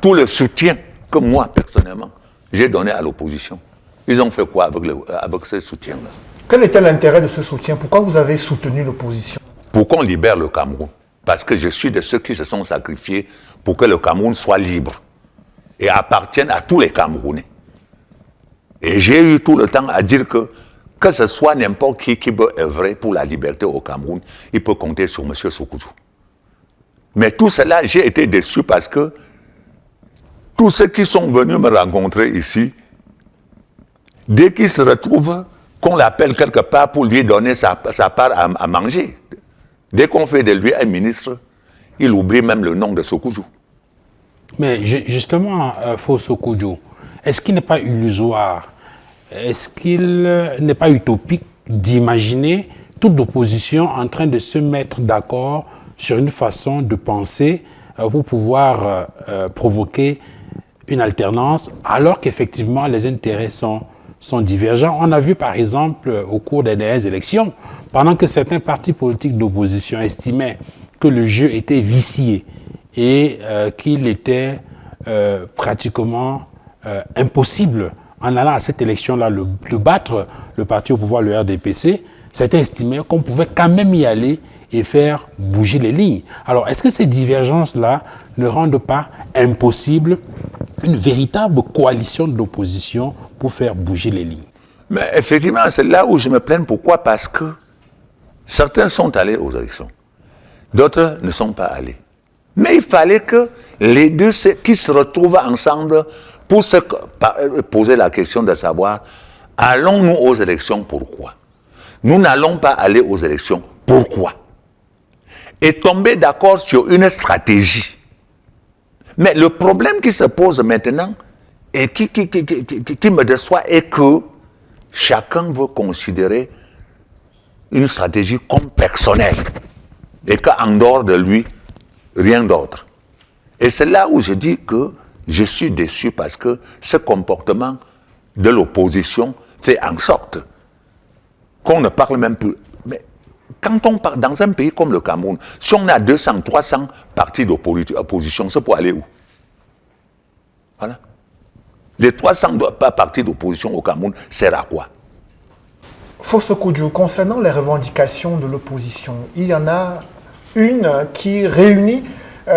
B: tout le soutien que moi, personnellement, j'ai donné à l'opposition, ils ont fait quoi avec ce soutien-là?
A: Quel était l'intérêt de ce soutien? Pourquoi vous avez soutenu l'opposition?
B: Pour qu'on libère le Cameroun. Parce que je suis de ceux qui se sont sacrifiés pour que le Cameroun soit libre et appartienne à tous les Camerounais. Et j'ai eu tout le temps à dire que ce soit n'importe qui veut œuvrer pour la liberté au Cameroun, il peut compter sur M. Sékou-Touré. Mais tout cela, j'ai été déçu parce que tous ceux qui sont venus me rencontrer ici, dès qu'ils se retrouvent, qu'on l'appelle quelque part pour lui donner sa part à manger, dès qu'on fait de lui un ministre, il oublie même le nom de Sékou-Touré.
D: Mais justement, Faux Sékou-Touré, est-ce qu'il n'est pas illusoire, est-ce qu'il n'est pas utopique d'imaginer toute l'opposition en train de se mettre d'accord sur une façon de penser pour pouvoir provoquer une alternance, alors qu'effectivement les intérêts sont divergents? On a vu par exemple au cours des dernières élections, pendant que certains partis politiques d'opposition estimaient que le jeu était vicié et qu'il était pratiquement impossible en allant à cette élection-là le battre, le parti au pouvoir, le RDPC, certains estimaient qu'on pouvait quand même y aller et faire bouger les lignes. Alors, est-ce que ces divergences-là ne rendent pas impossible une véritable coalition de l'opposition pour faire bouger les lignes?
B: Mais effectivement, c'est là où je me plains. Pourquoi? Parce que certains sont allés aux élections, d'autres ne sont pas allés. Mais il fallait que les deux qui se retrouvent ensemble pour se poser la question de savoir, allons-nous aux élections, pourquoi? Nous n'allons pas aller aux élections, pourquoi? Et tomber d'accord sur une stratégie. Mais le problème qui se pose maintenant et qui me déçoit est que chacun veut considérer une stratégie comme personnelle et qu'en dehors de lui, rien d'autre. Et c'est là où je dis que je suis déçu parce que ce comportement de l'opposition fait en sorte qu'on ne parle même plus. Mais quand on part dans un pays comme le Cameroun, si on a 200, 300 partis d'opposition, c'est pour aller où? Voilà. Les 300 partis d'opposition au Cameroun servent à quoi?
A: Fosso Kodjo, concernant les revendications de l'opposition, il y en a une qui réunit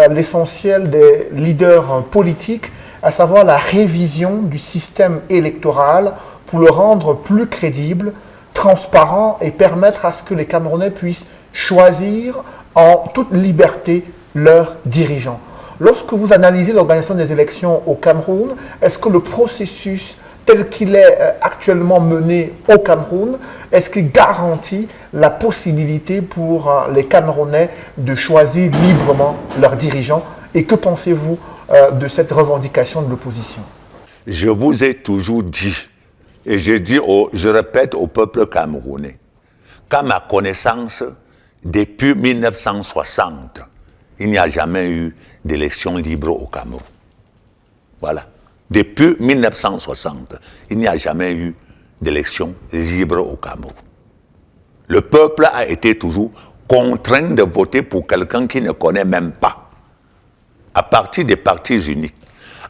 A: l'essentiel des leaders politiques, à savoir la révision du système électoral pour le rendre plus crédible, transparent et permettre à ce que les Camerounais puissent choisir en toute liberté leurs dirigeants. Lorsque vous analysez l'organisation des élections au Cameroun, est-ce que le processus tel qu'il est actuellement mené au Cameroun, est-ce qu'il garantit la possibilité pour les Camerounais de choisir librement leurs dirigeants? Et que pensez-vous de cette revendication de l'opposition?
B: Je vous ai toujours dit, et je répète au peuple camerounais, qu'à ma connaissance, depuis 1960, il n'y a jamais eu d'élection libre au Cameroun. Voilà. Depuis 1960, il n'y a jamais eu d'élection libre au Cameroun. Le peuple a été toujours contraint de voter pour quelqu'un qui ne connaît même pas. À partir des partis uniques,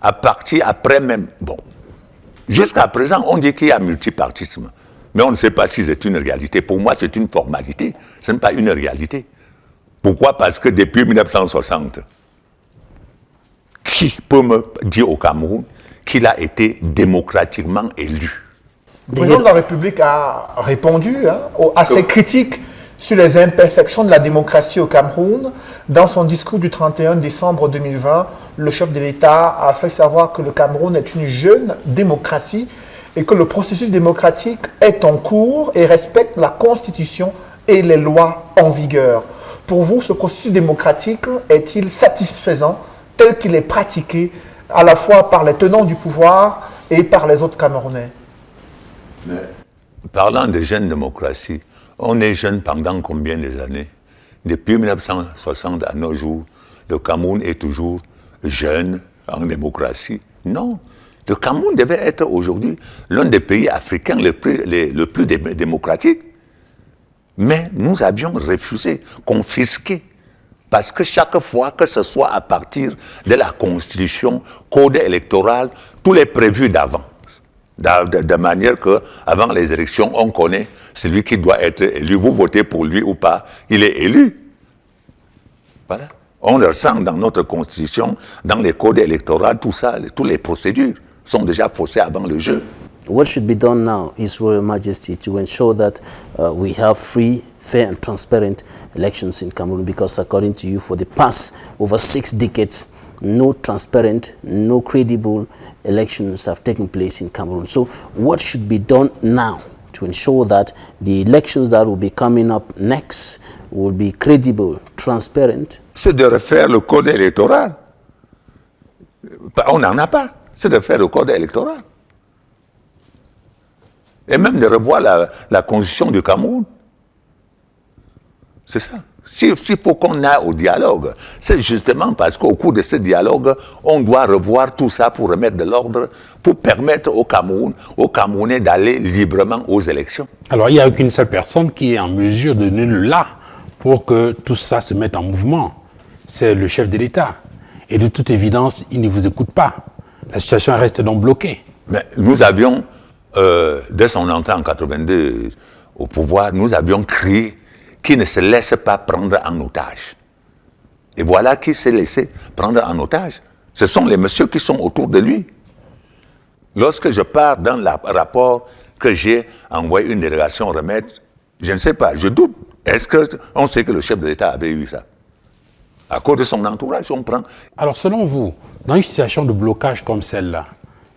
B: à partir après même, bon, jusqu'à présent, on dit qu'il y a multipartisme, mais on ne sait pas si c'est une réalité. Pour moi, c'est une formalité, ce n'est pas une réalité. Pourquoi? Parce que depuis 1960, qui peut me dire au Cameroun qu'il a été démocratiquement élu?
A: Le président de la République a répondu à ses critiques sur les imperfections de la démocratie au Cameroun. Dans son discours du 31 décembre 2020, le chef de l'État a fait savoir que le Cameroun est une jeune démocratie et que le processus démocratique est en cours et respecte la Constitution et les lois en vigueur. Pour vous, ce processus démocratique est-il satisfaisant tel qu'il est pratiqué à la fois par les tenants du pouvoir et par les autres Camerounais?
B: Mais, parlant de jeune démocratie, on est jeune pendant combien des années? Depuis 1960 à nos jours, le Cameroun est toujours jeune en démocratie? Non. Le Cameroun devait être aujourd'hui l'un des pays africains le plus démocratiques. Mais nous avions refusé, confisqué. Parce que chaque fois que ce soit à partir de la Constitution, code électoral, tout est prévu d'avance. De manière qu'avant les élections, on connaît celui qui doit être élu. Vous votez pour lui ou pas, il est élu. Voilà. On le sent dans notre Constitution, dans les codes électoraux, tout ça, toutes les procédures sont déjà faussées avant le jeu.
C: What should be done now, His Royal Majesty, to ensure that we have free, fair and transparent elections in Cameroon? Because according to you, for the past over 6 decades, no transparent, no credible elections have taken place in Cameroon. So what should be done now to ensure that the elections that will be coming up next will be credible, transparent?
B: C'est de refaire le code électoral. On n'en a pas. C'est de faire le code électoral. Et même de revoir la constitution du Cameroun. C'est ça. S'il faut qu'on aille au dialogue, c'est justement parce qu'au cours de ce dialogue, on doit revoir tout ça pour remettre de l'ordre, pour permettre au Cameroun, aux Camerounais d'aller librement aux élections.
D: Alors, il n'y a qu'une seule personne qui est en mesure de donner le là pour que tout ça se mette en mouvement. C'est le chef de l'État. Et de toute évidence, il ne vous écoute pas. La situation reste donc bloquée.
B: Mais nous avions, dès son entrée en 82 au pouvoir, nous avions crié qu'il ne se laisse pas prendre en otage. Et voilà qui s'est laissé prendre en otage. Ce sont les messieurs qui sont autour de lui. Lorsque je pars dans le rapport que j'ai envoyé une délégation remettre, je ne sais pas, je doute. Est-ce qu'on sait que le chef de l'État avait eu ça? À cause de son entourage, on prend...
D: Alors, selon vous, dans une situation de blocage comme celle-là,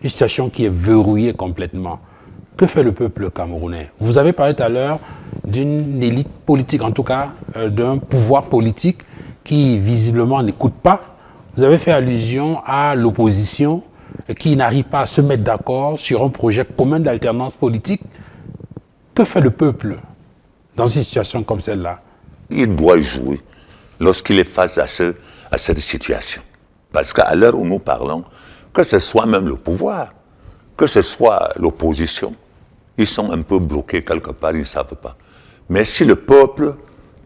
D: une situation qui est verrouillée complètement, que fait le peuple camerounais? Vous avez parlé tout à l'heure d'une élite politique, en tout cas d'un pouvoir politique qui visiblement n'écoute pas. Vous avez fait allusion à l'opposition qui n'arrive pas à se mettre d'accord sur un projet commun d'alternance politique. Que fait le peuple dans une situation comme celle-là?
B: Il doit jouer lorsqu'il est face à cette situation. Parce qu'à l'heure où nous parlons, que ce soit même le pouvoir, que ce soit l'opposition, ils sont un peu bloqués quelque part, ils ne savent pas. Mais si le peuple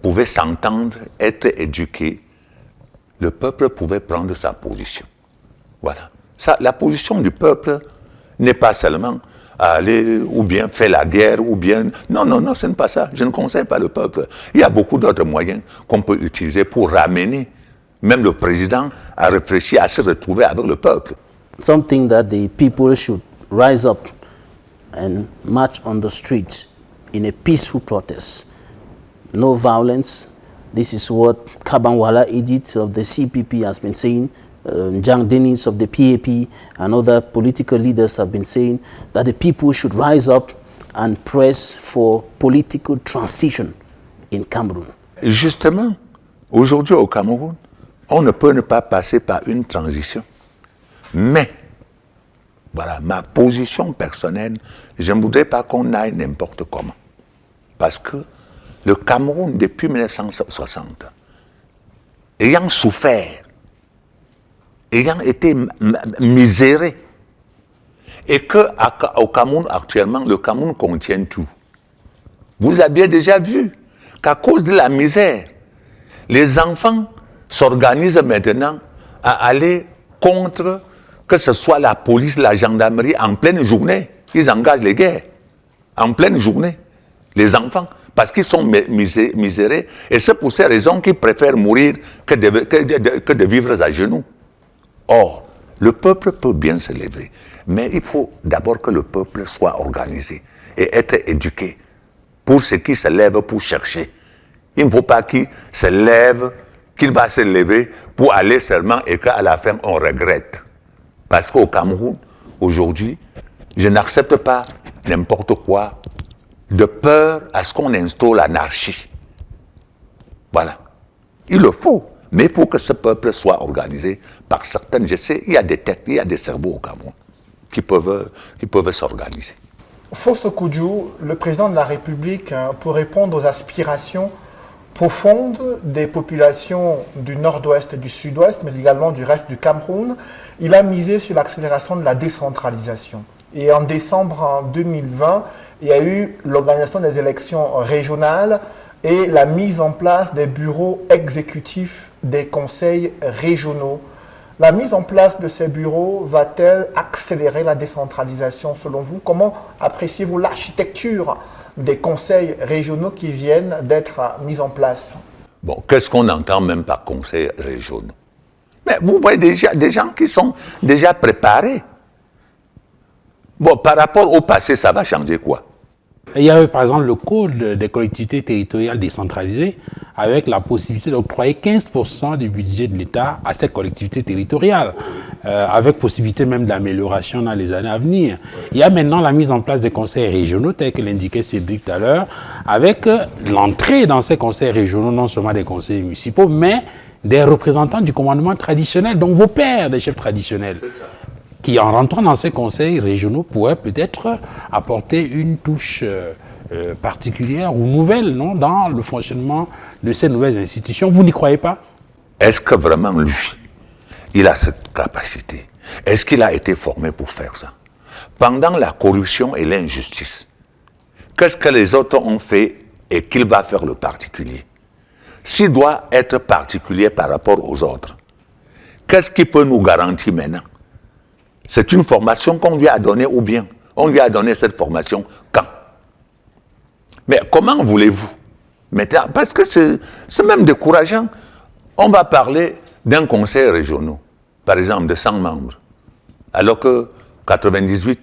B: pouvait s'entendre, être éduqué, le peuple pouvait prendre sa position. Voilà. Ça, la position du peuple n'est pas seulement aller ou bien faire la guerre ou bien... Non, non, non, ce n'est pas ça. Je ne conseille pas le peuple. Il y a beaucoup d'autres moyens qu'on peut utiliser pour ramener même le président à réfléchir, à se retrouver avec le peuple.
C: Something that the people should rise up and march on the streets in a peaceful protest. No violence. This is what Kabanwala Edith of the CPP has been saying. Jang Dennis of the PAP and other political leaders have been saying that the people should rise up and press for political transition in Cameroon.
B: Justement, aujourd'hui au Cameroun, on ne peut ne pas passer par une transition. Mais, voilà, ma position personnelle, je ne voudrais pas qu'on aille n'importe comment. Parce que le Cameroun, depuis 1960, ayant souffert, ayant été miséré, et qu'au Cameroun actuellement, le Cameroun contient tout. Vous aviez déjà vu qu'à cause de la misère, les enfants s'organisent maintenant à aller contre, que ce soit la police, la gendarmerie, en pleine journée. Ils engagent les guerres, en pleine journée, les enfants, parce qu'ils sont misérés, et c'est pour ces raisons qu'ils préfèrent mourir que de vivre à genoux. Or, le peuple peut bien se lever, mais il faut d'abord que le peuple soit organisé et être éduqué pour ceux qui se lèvent pour chercher. Il ne faut pas qu'il se lève, qu'il va se lever pour aller seulement et qu'à la fin on regrette. Parce qu'au Cameroun, aujourd'hui, je n'accepte pas n'importe quoi de peur à ce qu'on instaure l'anarchie. Voilà. Il le faut. Mais il faut que ce peuple soit organisé par certaines. Je sais, il y a des têtes, il y a des cerveaux au Cameroun qui peuvent s'organiser.
A: Fosso Koudjou, le président de la République, pour répondre aux aspirations profondes des populations du nord-ouest et du sud-ouest, mais également du reste du Cameroun, il a misé sur l'accélération de la décentralisation. Et en décembre 2020, il y a eu l'organisation des élections régionales et la mise en place des bureaux exécutifs des conseils régionaux. La mise en place de ces bureaux va-t-elle accélérer la décentralisation selon vous? Comment appréciez-vous l'architecture des conseils régionaux qui viennent d'être mis en place?
B: Bon, qu'est-ce qu'on entend même par conseils régionaux? Mais vous voyez déjà des gens qui sont déjà préparés. Bon, par rapport au passé, ça va changer quoi?
D: Il y a par exemple le code des collectivités territoriales décentralisées avec la possibilité d'octroyer 15% du budget de l'État à ces collectivités territoriales, avec possibilité même d'amélioration dans les années à venir. Il y a maintenant la mise en place des conseils régionaux, tel que l'indiquait Cédric tout à l'heure, avec l'entrée dans ces conseils régionaux, non seulement des conseils municipaux, mais des représentants du commandement traditionnel, donc vos pères des chefs traditionnels. C'est ça. Qui, en rentrant dans ces conseils régionaux, pourraient peut-être apporter une touche particulière ou nouvelle, non, dans le fonctionnement de ces nouvelles institutions. Vous n'y croyez pas?
B: Est-ce que vraiment lui, il a cette capacité? Est-ce qu'il a été formé pour faire ça? Pendant la corruption et l'injustice, qu'est-ce que les autres ont fait et qu'il va faire le particulier? S'il doit être particulier par rapport aux autres, qu'est-ce qui peut nous garantir maintenant? C'est une formation qu'on lui a donnée ou bien on lui a donné cette formation quand? Mais comment voulez-vous maintenant? Parce que c'est même décourageant. On va parler d'un conseil régional, par exemple de 100 membres, alors que 98%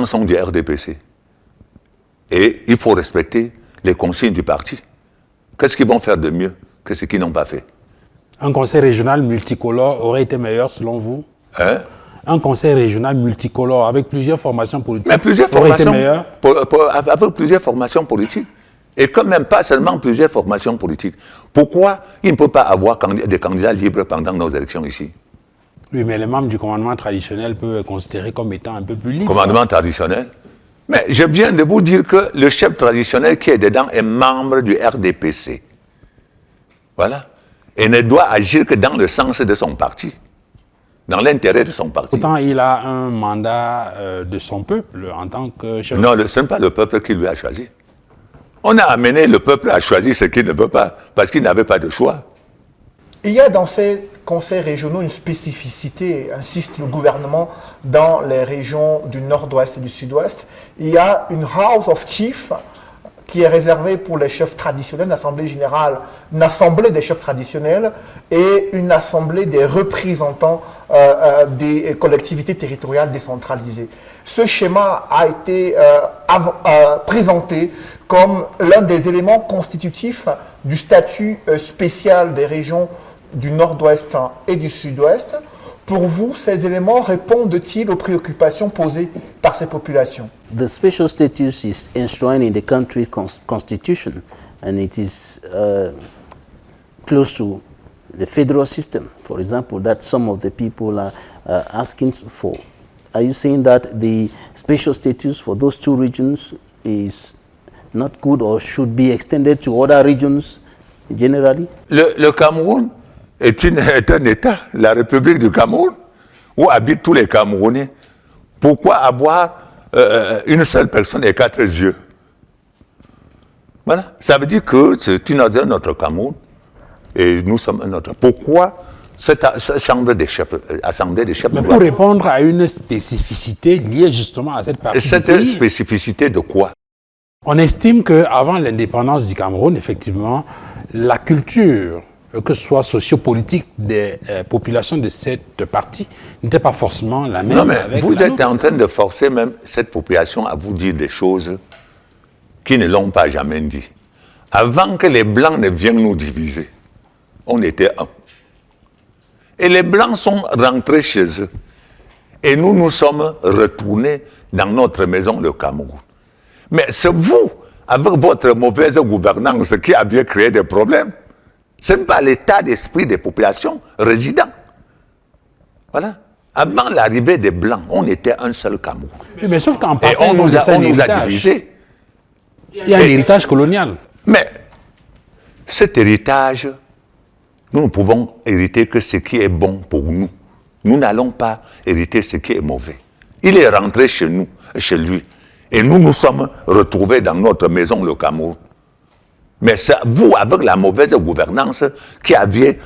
B: sont du RDPC. Et il faut respecter les consignes du parti. Qu'est-ce qu'ils vont faire de mieux que ce qu'ils n'ont pas fait?
D: Un conseil régional multicolore aurait été meilleur selon vous?
B: Hein?
D: Un conseil régional multicolore avec plusieurs formations politiques
B: aurait été meilleur? Avec plusieurs formations politiques. Et quand même pas seulement plusieurs formations politiques. Pourquoi il ne peut pas avoir des candidats libres pendant nos élections ici?
D: Oui, mais les membres du commandement traditionnel peuvent être considérés comme étant un peu plus libres.
B: Commandement traditionnel? Mais je viens de vous dire que le chef traditionnel qui est dedans est membre du RDPC. Voilà. Et ne doit agir que dans le sens de son parti, dans l'intérêt de son parti.
D: Pourtant, il a un mandat de son peuple en tant que chef.
B: Non, ce n'est pas le peuple qui lui a choisi. On a amené le peuple à choisir ce qu'il ne veut pas, parce qu'il n'avait pas de choix.
A: Il y a dans ces conseils régionaux une spécificité, insiste le gouvernement, dans les régions du nord-ouest et du sud-ouest. Il y a une House of Chiefs qui est réservée pour les chefs traditionnels, une assemblée générale, une assemblée des chefs traditionnels et une assemblée des représentants des collectivités territoriales décentralisées. Ce schéma a été présenté comme l'un des éléments constitutifs du statut spécial des régions du nord-ouest et du sud-ouest. Pour vous, ces éléments répondent-ils aux préoccupations posées par ces populations?
C: The special status is enshrined in the country's constitution, and it is close to the federal system, for example, that some of the people are asking for. Are you saying that the special status for those two regions is not good or should be extended to other regions generally?
B: Le Cameroun est un État, la République du Cameroun, où habitent tous les Camerounais. Pourquoi avoir une seule personne et 4 yeux? Voilà. Ça veut dire que c'est notre Cameroun et nous sommes un autre. Pourquoi cette chambre des chefs, assemblée des chefs?
D: Mais pour répondre à une spécificité liée justement à cette partie.
B: Cette spécificité de quoi?
D: On estime qu'avant l'indépendance du Cameroun, effectivement, la culture, que ce soit sociopolitique des populations de cette partie, n'était pas forcément la même.
B: Non, mais
D: avec
B: vous êtes en train de forcer même cette population à vous dire des choses qui ne l'ont pas jamais dit. Avant que les Blancs ne viennent nous diviser, on était un. Et les Blancs sont rentrés chez eux. Et nous nous sommes retournés dans notre maison, le Cameroun. Mais c'est vous, avec votre mauvaise gouvernance, qui aviez créé des problèmes. Ce n'est pas l'état d'esprit des populations résidentes. Voilà. Avant l'arrivée des Blancs, on était un seul Cameroun.
D: Oui, mais sauf qu'en
B: Et
D: partant,
B: on nous a divisés.
D: Il y a un héritage colonial.
B: Mais cet héritage, nous ne pouvons hériter que ce qui est bon pour nous. Nous n'allons pas hériter ce qui est mauvais. Il est rentré chez nous, chez lui. Et nous nous sommes retrouvés dans notre maison, le Cameroun. Mais c'est vous, avec la mauvaise gouvernance, qui aviez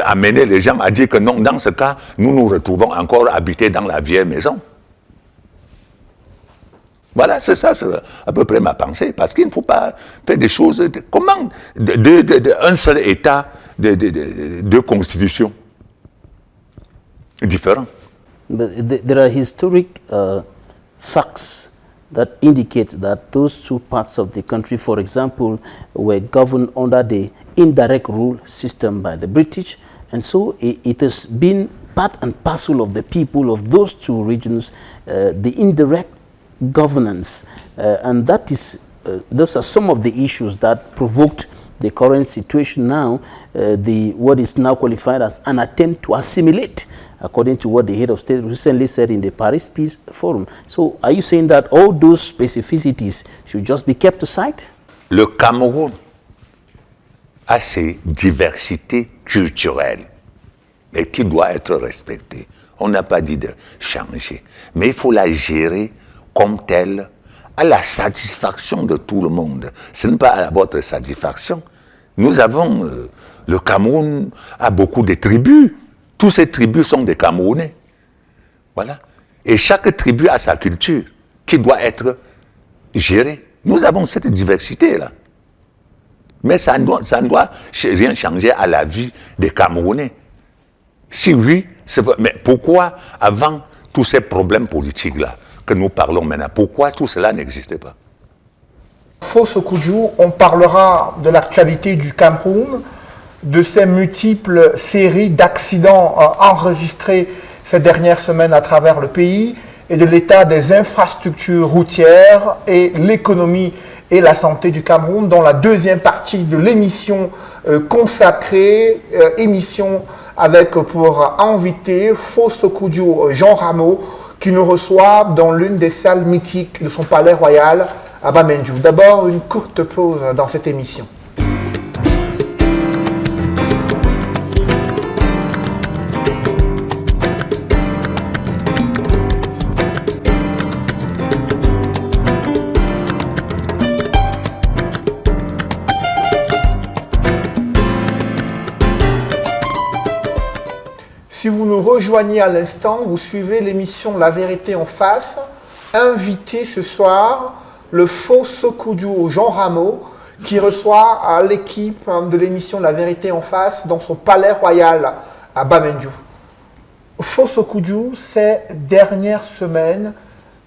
B: amené les gens à dire que non, dans ce cas, nous nous retrouvons encore habités dans la vieille maison. Voilà, c'est ça, c'est à peu près ma pensée, parce qu'il ne faut pas faire des choses... Comment un seul État, deux constitutions différentes?
C: There are historic facts that indicate that those two parts of the country, for example, were governed under the indirect rule system by the British, and so it has been part and parcel of the people of those two regions, the indirect governance, and that is those are some of the issues that provoked the current situation now, what is now qualified as an attempt to assimilate, according to what the head of state recently said in the Paris Peace Forum. So are you saying that all those specificities should just be kept aside?
B: Le Cameroun a ses diversités culturelles et qui doit être respectée. On n'a pas dit de changer, mais il faut la gérer comme telle, à la satisfaction de tout le monde. Ce n'est pas à votre satisfaction. Nous avons, le Cameroun a beaucoup de tribus. Toutes ces tribus sont des Camerounais. Voilà. Et chaque tribu a sa culture qui doit être gérée. Nous avons cette diversité-là. Mais ça ne doit rien changer à la vie des Camerounais. Si oui, c'est vrai. Mais pourquoi, avant tous ces problèmes politiques-là, que nous parlons maintenant, pourquoi tout cela n'existait pas?
A: Fosso Kudju, on parlera de l'actualité du Cameroun, de ces multiples séries d'accidents enregistrés ces dernières semaines à travers le pays et de l'état des infrastructures routières et l'économie et la santé du Cameroun, dans la deuxième partie de l'émission consacrée, émission avec pour invité Fosso Kudju Jean Rameau, qui nous reçoit dans l'une des salles mythiques de son palais royal à Bamendjou. D'abord, une courte pause dans cette émission. Si vous nous rejoignez à l'instant, vous suivez l'émission La Vérité en face. Invité ce soir, le faux Sokudjo Jean Rameau, qui reçoit l'équipe de l'émission La Vérité en face dans son palais royal à Bamendjou. Faux Sokudjo, ces dernières semaines,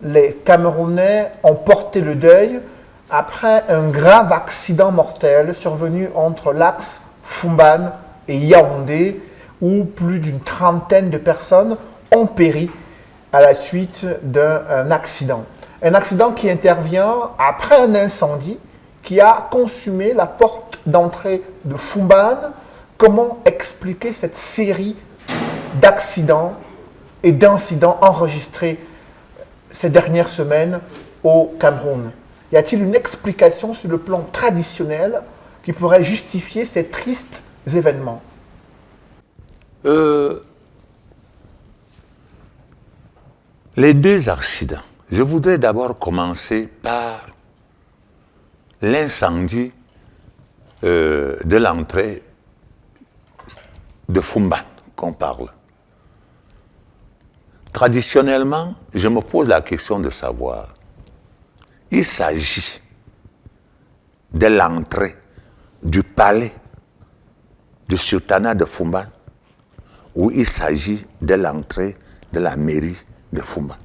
A: les Camerounais ont porté le deuil après un grave accident mortel survenu entre l'axe Fumban et Yaoundé, où plus d'une trentaine de personnes ont péri à la suite d'un accident. Un accident qui intervient après un incendie qui a consumé la porte d'entrée de Fumban. Comment expliquer cette série d'accidents et d'incidents enregistrés ces dernières semaines au Cameroun? Y a-t-il une explication sur le plan traditionnel qui pourrait justifier ces tristes événements?
B: Les deux accidents. Je voudrais d'abord commencer par l'incendie de l'entrée de Fumban qu'on parle. Traditionnellement, je me pose la question de savoir, il s'agit de l'entrée du palais du sultanat de Fumban ou il s'agit de l'entrée de la mairie de Fumban.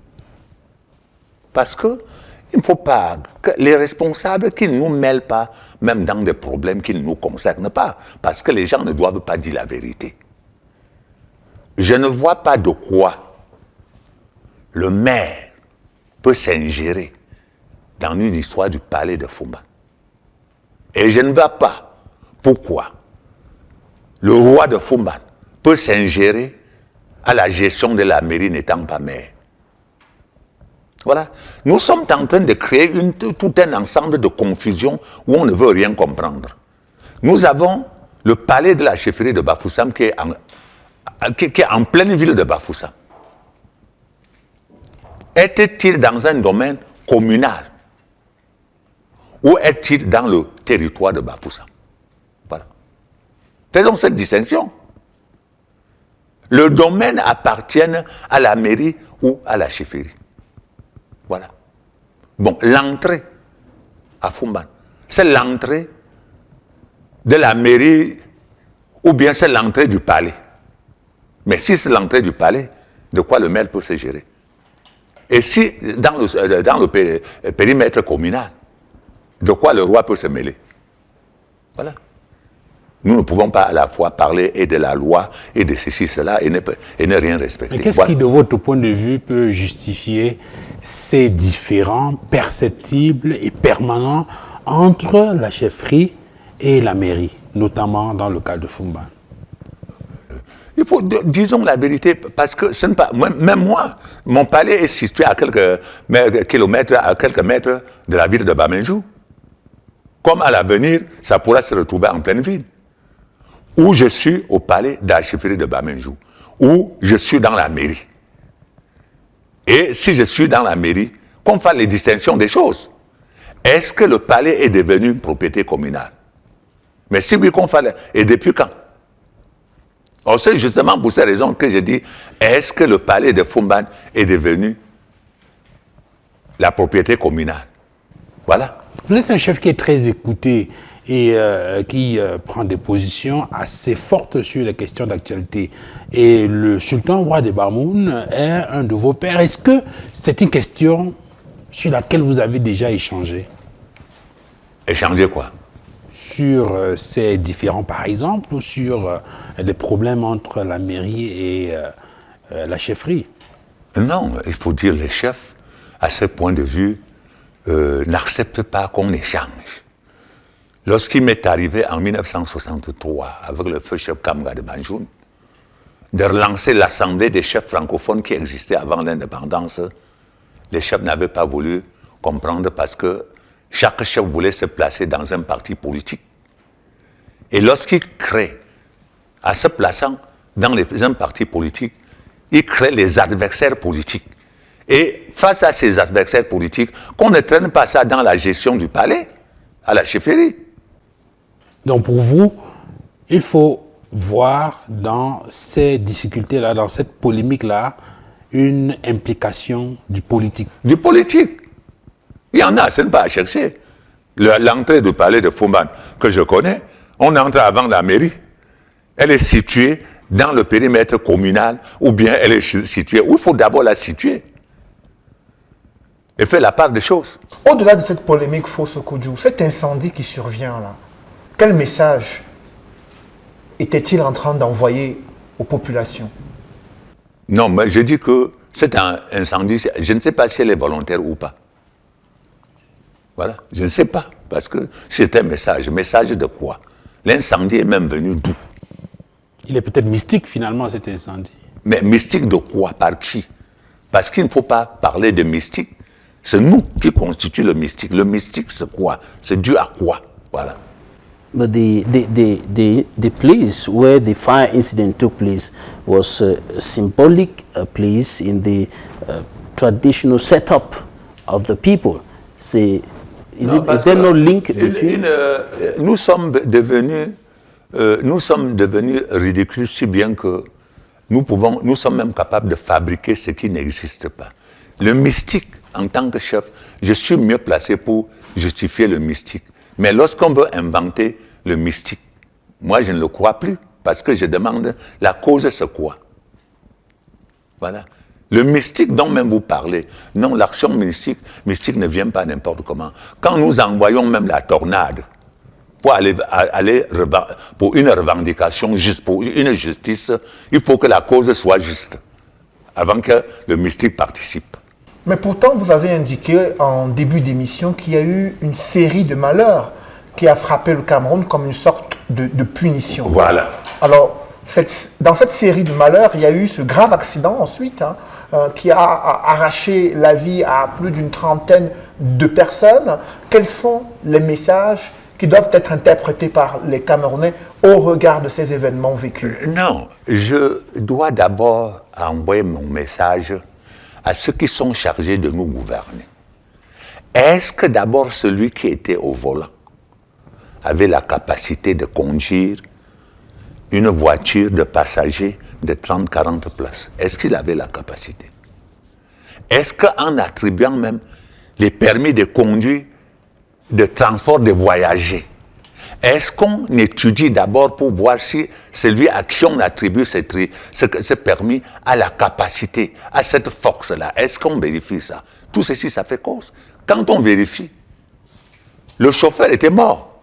B: Parce que il ne faut pas que les responsables qui ne nous mêlent pas, même dans des problèmes qui ne nous concernent pas, parce que les gens ne doivent pas dire la vérité. Je ne vois pas de quoi le maire peut s'ingérer dans une histoire du palais de Fumban. Et je ne vois pas pourquoi le roi de Fumban peut s'ingérer à la gestion de la mairie n'étant pas maire. Voilà. Nous sommes en train de créer tout un ensemble de confusion où on ne veut rien comprendre. Nous avons le palais de la chefferie de Bafoussam qui est en pleine ville de Bafoussam. Est-il dans un domaine communal ou est-il dans le territoire de Bafoussam? Voilà. Faisons cette distinction. Le domaine appartient à la mairie ou à la chefferie. Voilà. Bon, l'entrée à Fumban, c'est l'entrée de la mairie ou bien c'est l'entrée du palais. Mais si c'est l'entrée du palais, de quoi le maire peut se gérer? Et si dans le périmètre communal, de quoi le roi peut se mêler? Voilà. Nous ne pouvons pas à la fois parler et de la loi et de ceci, cela et ne rien respecter.
D: Mais qu'est-ce qui, de votre point de vue, peut justifier ces différends perceptibles et permanents entre la chefferie et la mairie, notamment dans le cas de Fumban?
B: Il faut, disons la vérité, parce que ce n'est pas, même moi, mon palais est situé à quelques kilomètres, à quelques mètres de la ville de Bamendjou. Comme à l'avenir, ça pourra se retrouver en pleine ville. Ou je suis au palais de la chefferie de Bamendjou, ou je suis dans la mairie. Et si je suis dans la mairie, qu'on fasse les distinctions des choses. Est-ce que le palais est devenu une propriété communale? Mais si oui, qu'on fasse, et depuis quand? Alors c'est justement pour ces raisons que je dis, est-ce que le palais de Fumban est devenu la propriété communale? Voilà.
D: Vous êtes un chef qui est très écouté et qui prend des positions assez fortes sur les questions d'actualité. Et le sultan roi des Bamoun est un de vos pères. Est-ce que c'est une question sur laquelle vous avez déjà échangé?
B: Échanger quoi?
D: Sur ces différends, par exemple, ou sur les problèmes entre la mairie et la chefferie?
B: Non, il faut dire les chefs, à ce point de vue, n'acceptent pas qu'on échange. Lorsqu'il m'est arrivé en 1963, avec le feu chef Kamga de Banjoun, de relancer l'assemblée des chefs francophones qui existait avant l'indépendance, les chefs n'avaient pas voulu comprendre parce que chaque chef voulait se placer dans un parti politique. Et lorsqu'il crée, en se plaçant dans un parti politique, il crée les adversaires politiques. Et face à ces adversaires politiques, qu'on ne traîne pas ça dans la gestion du palais, à la chefferie.
D: Donc pour vous, il faut voir dans ces difficultés-là, dans cette polémique-là, une implication du politique?
B: Du politique. Il y en a, ce n'est pas à chercher. L'entrée du palais de Fumban, que je connais, on entre avant la mairie. Elle est située dans le périmètre communal, ou bien elle est située où il faut d'abord la situer. Et faire la part des choses.
A: Au-delà de cette polémique fausse Kudju, cet incendie qui survient là, quel message était-il en train d'envoyer aux populations?
B: Non, mais je dis que c'est un incendie, je ne sais pas si elle est volontaire ou pas. Voilà, je ne sais pas, parce que c'est un message. Message de quoi? L'incendie est même venu d'où?
D: Il est peut-être mystique finalement cet incendie.
B: Mais mystique de quoi? Par qui? Parce qu'il ne faut pas parler de mystique. C'est nous qui constituons le mystique. Le mystique, c'est quoi? C'est dû à quoi? Voilà.
C: But the place where the fire incident took place was a symbolic place in the traditional setup of the people. Is there no link between?
B: Nous sommes devenus ridicules si bien que nous sommes même capables de fabriquer ce qui n'existe pas. Le mystique, en tant que chef, je suis mieux placé pour justifier le mystique. Mais lorsqu'on veut inventer le mystique, moi je ne le crois plus, parce que je demande la cause c'est quoi? Voilà. Le mystique dont même vous parlez, non, l'action mystique ne vient pas n'importe comment. Quand nous envoyons même la tornade pour aller pour une revendication juste, pour une justice, il faut que la cause soit juste, avant que le mystique participe.
A: Mais pourtant, vous avez indiqué en début d'émission qu'il y a eu une série de malheurs qui a frappé le Cameroun comme une sorte de punition.
B: Voilà.
A: Alors, dans cette série de malheurs, il y a eu ce grave accident ensuite, qui a arraché la vie à plus d'une trentaine de personnes. Quels sont les messages qui doivent être interprétés par les Camerounais au regard de ces événements vécus?
B: Non, je dois d'abord envoyer mon message à ceux qui sont chargés de nous gouverner. Est-ce que d'abord celui qui était au volant avait la capacité de conduire une voiture de passagers de 30-40 places? Est-ce qu'il avait la capacité? Est-ce qu'en attribuant même les permis de conduire de transport de voyagers, est-ce qu'on étudie d'abord pour voir si celui à qui on attribue ce permis a la capacité, a cette force-là? Est-ce qu'on vérifie ça? Tout ceci, ça fait cause. Quand on vérifie, le chauffeur était mort.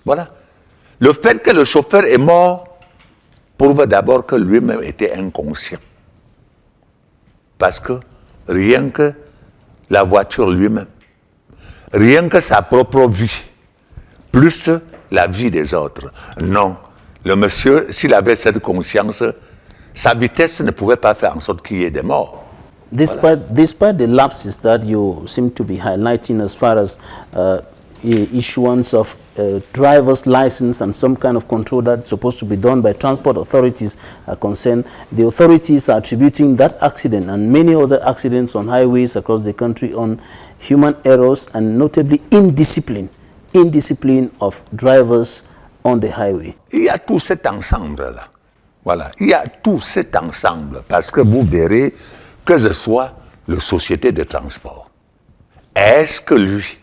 B: Voilà. Le fait que le chauffeur est mort prouve d'abord que lui-même était inconscient. Parce que rien que la voiture lui-même, rien que sa propre vie, plus la vie des autres. Non. Le monsieur, s'il avait cette conscience, sa vitesse ne pouvait pas faire en sorte qu'il y ait des morts.
C: Despite the lapses that you seem to be highlighting as far as issuance of driver's license and some kind of control that's supposed to be done by transport authorities are concerned, the authorities are attributing that accident and many other accidents on highways across the country on human errors and notably indiscipline of drivers on the highway.
B: Il y a tout cet ensemble-là. Voilà. Il y a tout cet ensemble. Parce que vous verrez que ce soit la société de transport. Est-ce que lui,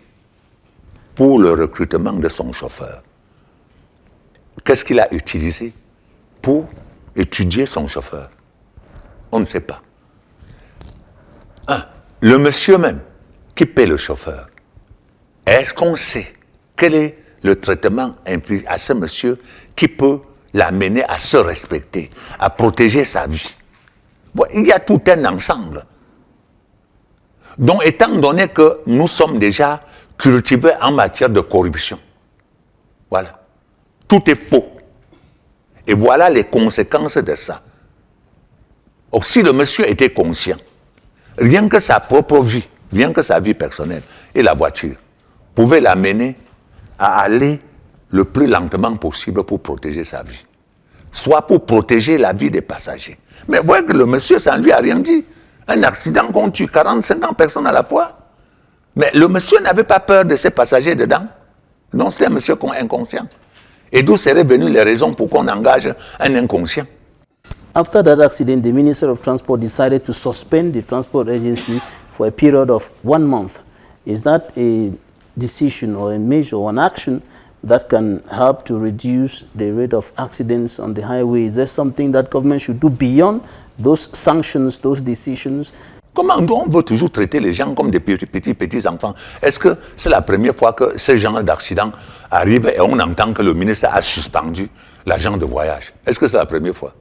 B: pour le recrutement de son chauffeur, qu'est-ce qu'il a utilisé pour étudier son chauffeur? On ne sait pas. Le monsieur même qui paie le chauffeur, est-ce qu'on sait quel est le traitement infligé à ce monsieur qui peut l'amener à se respecter, à protéger sa vie? Bon, il y a tout un ensemble. Donc, étant donné que nous sommes déjà cultivés en matière de corruption, voilà, tout est faux. Et voilà les conséquences de ça. Or, si le monsieur était conscient, rien que sa propre vie, rien que sa vie personnelle et la voiture, pouvait l'amener à aller le plus lentement possible pour protéger sa vie, soit pour protéger la vie des passagers. Mais vous voyez que le monsieur, ça ne lui a rien dit. Un accident qu'on tue 40-50 personnes à la fois. Mais le monsieur n'avait pas peur de ses passagers dedans. Non, c'était un monsieur inconscient. Et d'où seraient venues les raisons pour qu'on engage un inconscient?
C: After that accident, the Minister of Transport decided to suspend the transport agency for a period of 1 month. Is that a decision or a measure or an action that can help to reduce the rate of accidents on the highway? Is there something that government should do beyond those sanctions, those decisions?
B: Comment on veut toujours traiter les gens comme des petits enfants? Est-ce que c'est la première fois que ce genre d'accident arrive et on entend que le ministre a suspendu l'agent de voyage? Est-ce que c'est la première fois?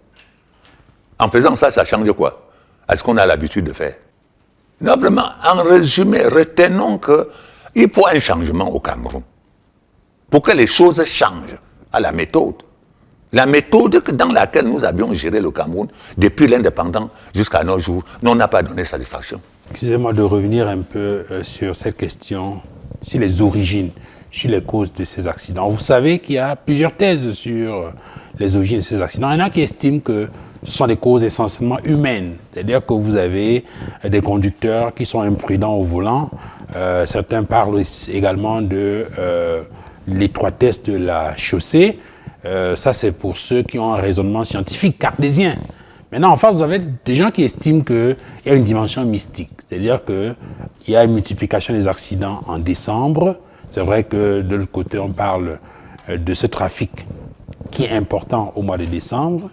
B: En faisant ça, ça change quoi? Est-ce qu'on a l'habitude de faire? Non, vraiment, en résumé, retenons qu'il faut un changement au Cameroun pour que les choses changent à la méthode. La méthode dans laquelle nous avions géré le Cameroun depuis l'indépendance jusqu'à nos jours, on n'a pas donné satisfaction.
D: Excusez-moi de revenir un peu sur cette question, sur les origines, sur les causes de ces accidents. Vous savez qu'il y a plusieurs thèses sur les origines de ces accidents. Il y en a qui estiment que ce sont des causes essentiellement humaines. C'est-à-dire que vous avez des conducteurs qui sont imprudents au volant. Certains parlent également de l'étroitesse de la chaussée. Ça, c'est pour ceux qui ont un raisonnement scientifique cartésien. Maintenant, en face, vous avez des gens qui estiment qu'il y a une dimension mystique. C'est-à-dire qu'il y a une multiplication des accidents en décembre. C'est vrai que de l'autre côté, on parle de ce trafic qui est important au mois de décembre.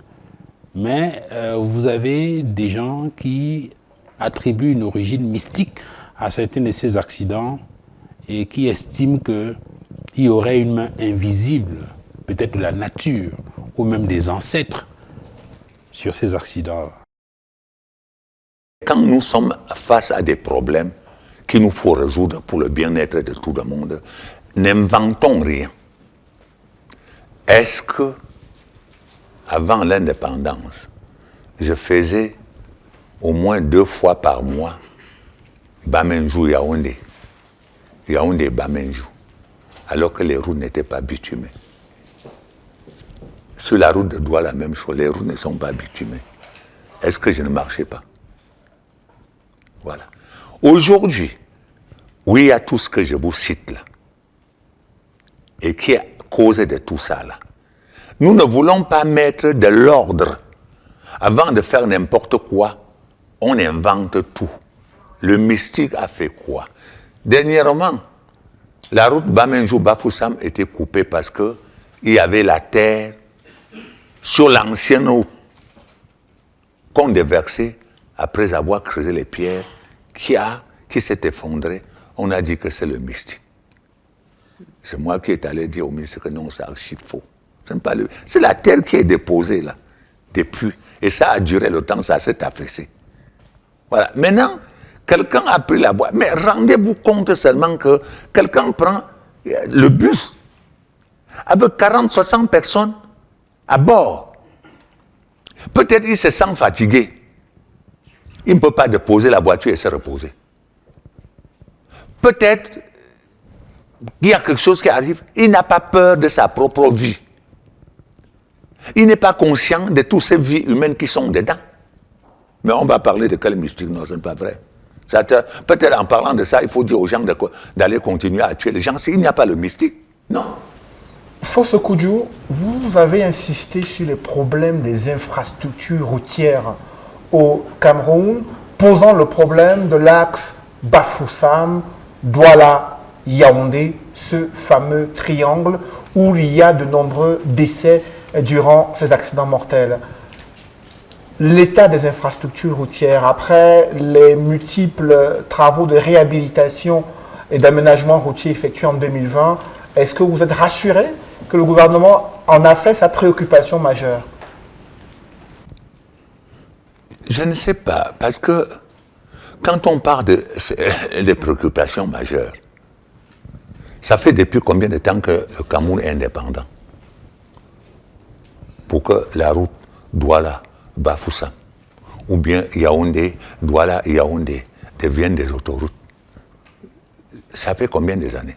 D: Mais vous avez des gens qui attribuent une origine mystique à certains de ces accidents et qui estiment qu'il y aurait une main invisible, peut-être de la nature ou même des ancêtres, sur ces accidents.
B: Quand nous sommes face à des problèmes qu'il nous faut résoudre pour le bien-être de tout le monde, n'inventons rien. Est-ce que, avant l'indépendance, je faisais au moins 2 fois par mois Bamenjou Yaoundé, Yaoundé Bamenjou, alors que les routes n'étaient pas bitumées? Sur la route de Douala, la même chose, les routes ne sont pas bitumées. Est-ce que je ne marchais pas? Voilà. Aujourd'hui, oui, il y a tout ce que je vous cite là, et qui est causé de tout ça là. Nous ne voulons pas mettre de l'ordre. Avant de faire n'importe quoi, on invente tout. Le mystique a fait quoi? Dernièrement, la route Bamenjou-Bafoussam était coupée parce qu'il y avait la terre sur l'ancienne route qu'on déversait après avoir creusé les pierres qui s'est effondrée. On a dit que c'est le mystique. C'est moi qui est allé dire au ministre que non, c'est archi faux. C'est la terre qui est déposée là, depuis. Et ça a duré le temps, ça s'est affaissé. Voilà. Maintenant, quelqu'un a pris la boîte. Mais rendez-vous compte seulement que quelqu'un prend le bus avec 40, 60 personnes à bord. Peut-être il se sent fatigué. Il ne peut pas déposer la voiture et se reposer. Peut-être qu'il y a quelque chose qui arrive. Il n'a pas peur de sa propre vie. Il n'est pas conscient de toutes ces vies humaines qui sont dedans. Mais on va parler de quel mystique? Non, ce n'est pas vrai. Peut-être en parlant de ça, il faut dire aux gens d'aller continuer à tuer les gens s'il n'y a pas le mystique. Non.
A: Fosse Koudjou, vous avez insisté sur les problèmes des infrastructures routières au Cameroun, posant le problème de l'axe Bafoussam, Douala, Yaoundé, ce fameux triangle où il y a de nombreux décès durant ces accidents mortels. L'état des infrastructures routières, après les multiples travaux de réhabilitation et d'aménagement routier effectués en 2020, est-ce que vous êtes rassuré que le gouvernement en a fait sa préoccupation majeure?
B: Je ne sais pas, parce que quand on parle de préoccupations majeures, ça fait depuis combien de temps que le Cameroun est indépendant? Pour que la route Douala, Bafoussam, ou bien Yaoundé, Douala, Yaoundé deviennent des autoroutes. Ça fait combien des années?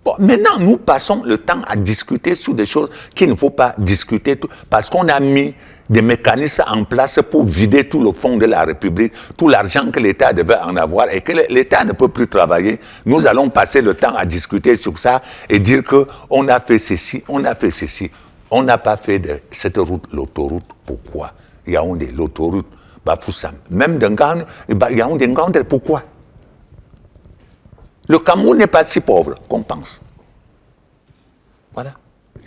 B: Bon, maintenant, nous passons le temps à discuter sur des choses qu'il ne faut pas discuter, parce qu'on a mis des mécanismes en place pour vider tout le fonds de la République, tout l'argent que l'État devait en avoir et que l'État ne peut plus travailler. Nous allons passer le temps à discuter sur ça et dire qu'on a fait ceci, on a fait ceci. On n'a pas fait de cette route, l'autoroute. Pourquoi? Yaoundé, l'autoroute, Bafoussam. Même d'Ngan, Yaoundé, Ngandé, pourquoi? Le Cameroun n'est pas si pauvre qu'on pense. Voilà.